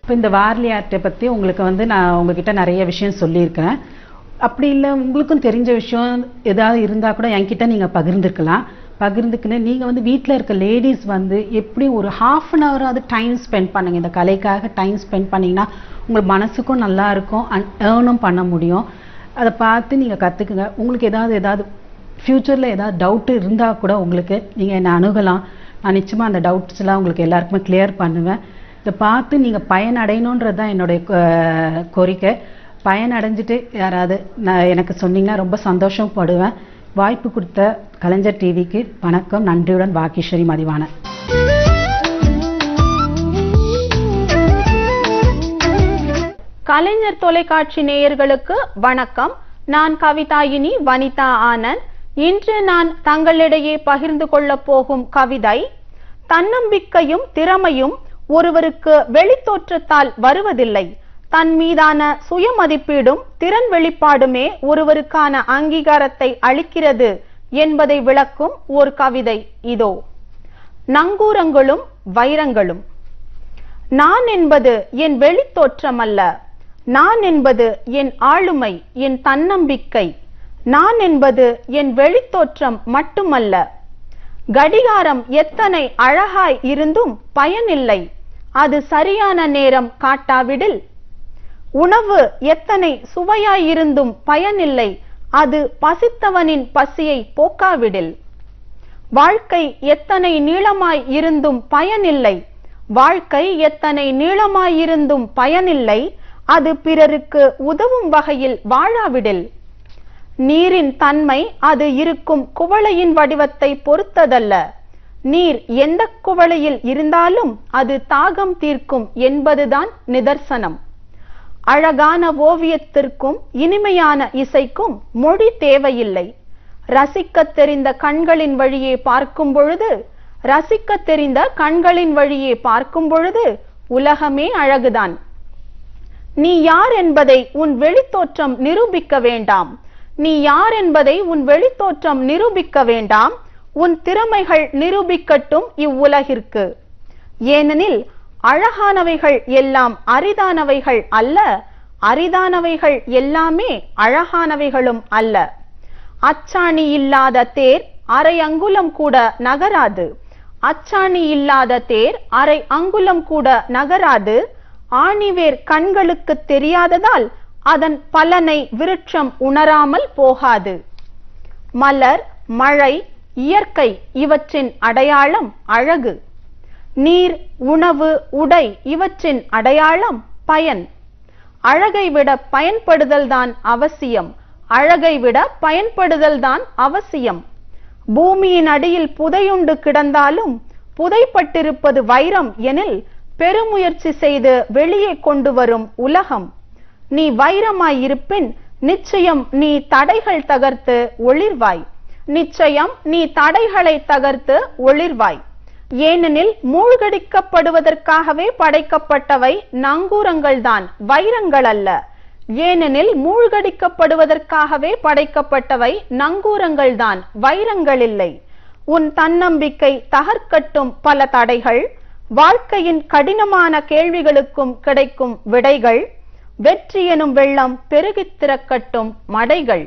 இப்போ இந்த வார்லி ஆர்ட்டை பற்றி உங்களுக்கு வந்து நான் உங்ககிட்ட நிறைய விஷயம் சொல்லியிருக்கிறேன். அப்படி இல்லை உங்களுக்கும் தெரிஞ்ச விஷயம் ஏதாவது இருந்தால் கூட என்கிட்ட நீங்கள் பகிர்ந்துக்குன்னு நீங்கள் வந்து வீட்டில் இருக்க லேடிஸ் வந்து எப்படி ஒரு 1/2 an hour அது டைம் ஸ்பெண்ட் பண்ணுங்கள். இந்த கலைக்காக டைம் ஸ்பெண்ட் பண்ணிங்கன்னா உங்கள் மனசுக்கும் நல்லா இருக்கும், ஏர்னும் பண்ண முடியும். அதை பார்த்து நீங்கள் கற்றுக்குங்க. உங்களுக்கு ஏதாவது ஃப்யூச்சரில் ஏதாவது டவுட்டு இருந்தால் கூட உங்களுக்கு நீங்கள் என்னை அணுகலாம். நான் நிச்சயமாக அந்த டவுட்ஸ்லாம் உங்களுக்கு எல்லாருக்குமே கிளியர் பண்ணுவேன். இதை பார்த்து நீங்கள் பயனடையணுன்றது தான் என்னுடைய கோரிக்கை. பயனடைஞ்சிட்டு யாராவது எனக்கு சொன்னீங்கன்னா ரொம்ப சந்தோஷப்படுவேன். வாய்ப்பு கொடுத்த கலைஞர் டிவிக்கு வணக்கம். நன்றியுடன் பாக்கியஸ்வரி மதிவாணன். கலைஞர் தொலைக்காட்சி நேயர்களுக்கு வணக்கம். நான் கவிதாயினி வனிதா ஆனந்த். இன்று நான் தங்களிடையே பகிர்ந்து கொள்ளப் போகும் கவிதை, தன்னம்பிக்கையும் திறமையும் ஒருவருக்கு வெளித்தோற்றத்தால் வருவதில்லை, தன் மீதான சுயமதிப்பீடும் திறன் வெளிப்பாடுமே ஒருவருக்கான அங்கீகாரத்தை அளிக்கிறது என்பதை விளக்கும் ஒரு கவிதை இதோ. நங்கூரங்களும் வைரங்களும். நான் என்பது என் வெளித்தோற்றம் அல்ல, நான் என்பது என் ஆளுமை, என் தன்னம்பிக்கை. நான் என்பது என் வெளித்தோற்றம் மட்டுமல்ல. கடிகாரம் எத்தனை அழகாய் இருந்தும் பயனில்லை, அது சரியான நேரம் காட்டாவிடில். உணவு எத்தனை சுவையாயிருந்தும் பயனில்லை, அது பசித்தவனின் பசியை போக்காவிடில். வாழ்க்கை எத்தனை நீளமாய் இருந்தும் பயனில்லை, வாழ்க்கை எத்தனை நீளமாயிருந்தும் பயனில்லை, அது பிறருக்கு உதவும் வகையில் வாழாவிடில். நீரின் தன்மை அது இருக்கும் குவளையின் வடிவத்தை பொறுத்ததல்ல, நீர் எந்த குவளையில் இருந்தாலும் அது தாகம் தீர்க்கும் என்பதுதான் நிதர்சனம். அழகான ஓவியத்திற்கும் இனிமையான இசைக்கும் மொழி தேவையில்லை. ரசிக்கத் தெரிந்த கண்களின் வழியே பார்க்கும் பொழுது, ரசிக்கத் தெரிந்த கண்களின் வழியே பார்க்கும் பொழுது உலகமே அழகுதான். நீ யார் என்பதை உன் வெளித்தோற்றம் நிரூபிக்க வேண்டாம், நீ யார் என்பதை உன் வெளித்தோற்றம் நிரூபிக்க வேண்டாம், உன் திறமைகள் நிரூபிக்கட்டும் இவ்வுலகிற்கு. ஏனெனில் அழகானவைகள் எல்லாம் அரிதானவைகள் அல்ல, அரிதானவைகள் எல்லாமே அழகானவைகளும் அல்ல. அச்சாணி இல்லாத தேர் அரை அங்குலம் கூட நகராது, அச்சாணி இல்லாத தேர் அரை அங்குலம் கூட நகராது. ஆணிவேர் கண்களுக்கு தெரியாததால் அதன் பலனை விருட்சம் உணராமல் போகாது. மலர், மழை, இயற்கை இவற்றின் அடையாளம் அழகு. நீர், உணவு, உடை இவற்றின் அடையாளம் பயன். அழகை விட பயன்படுதல் தான் அவசியம், அழகை விட பயன்படுதல் தான் அவசியம். பூமியின் அடியில் புதையுண்டு கிடந்தாலும் புதைப்பட்டிருப்பது வைரம் எனில் பெருமுயற்சி செய்து வெளியே கொண்டு வரும் உலகம். நீ வைரமாயிருப்பின் நிச்சயம் நீ தடைகள் தகர்த்து ஒளிர்வாய், நிச்சயம் நீ தடைகளை தகர்த்து ஒளிர்வாய். ஏனெனில் மூழ்கடிக்கப்படுவதற்காகவே படைக்கப்பட்டவை நங்கூரங்கள் தான், வைரங்கள் அல்ல. ஏனெனில் மூழ்கடிக்கப்படுவதற்காகவே படைக்கப்பட்டவை நங்கூரங்கள் தான், வைரங்கள் இல்லை. உன் தன்னம்பிக்கை தகர்க்கட்டும் பல தடைகள், வாழ்க்கையின் கடினமான கேள்விகளுக்கும் கிடைக்கும் விடைகள். வெற்றி எனும் வெள்ளம் பெருகித் திறக்கட்டும் மடைகள்.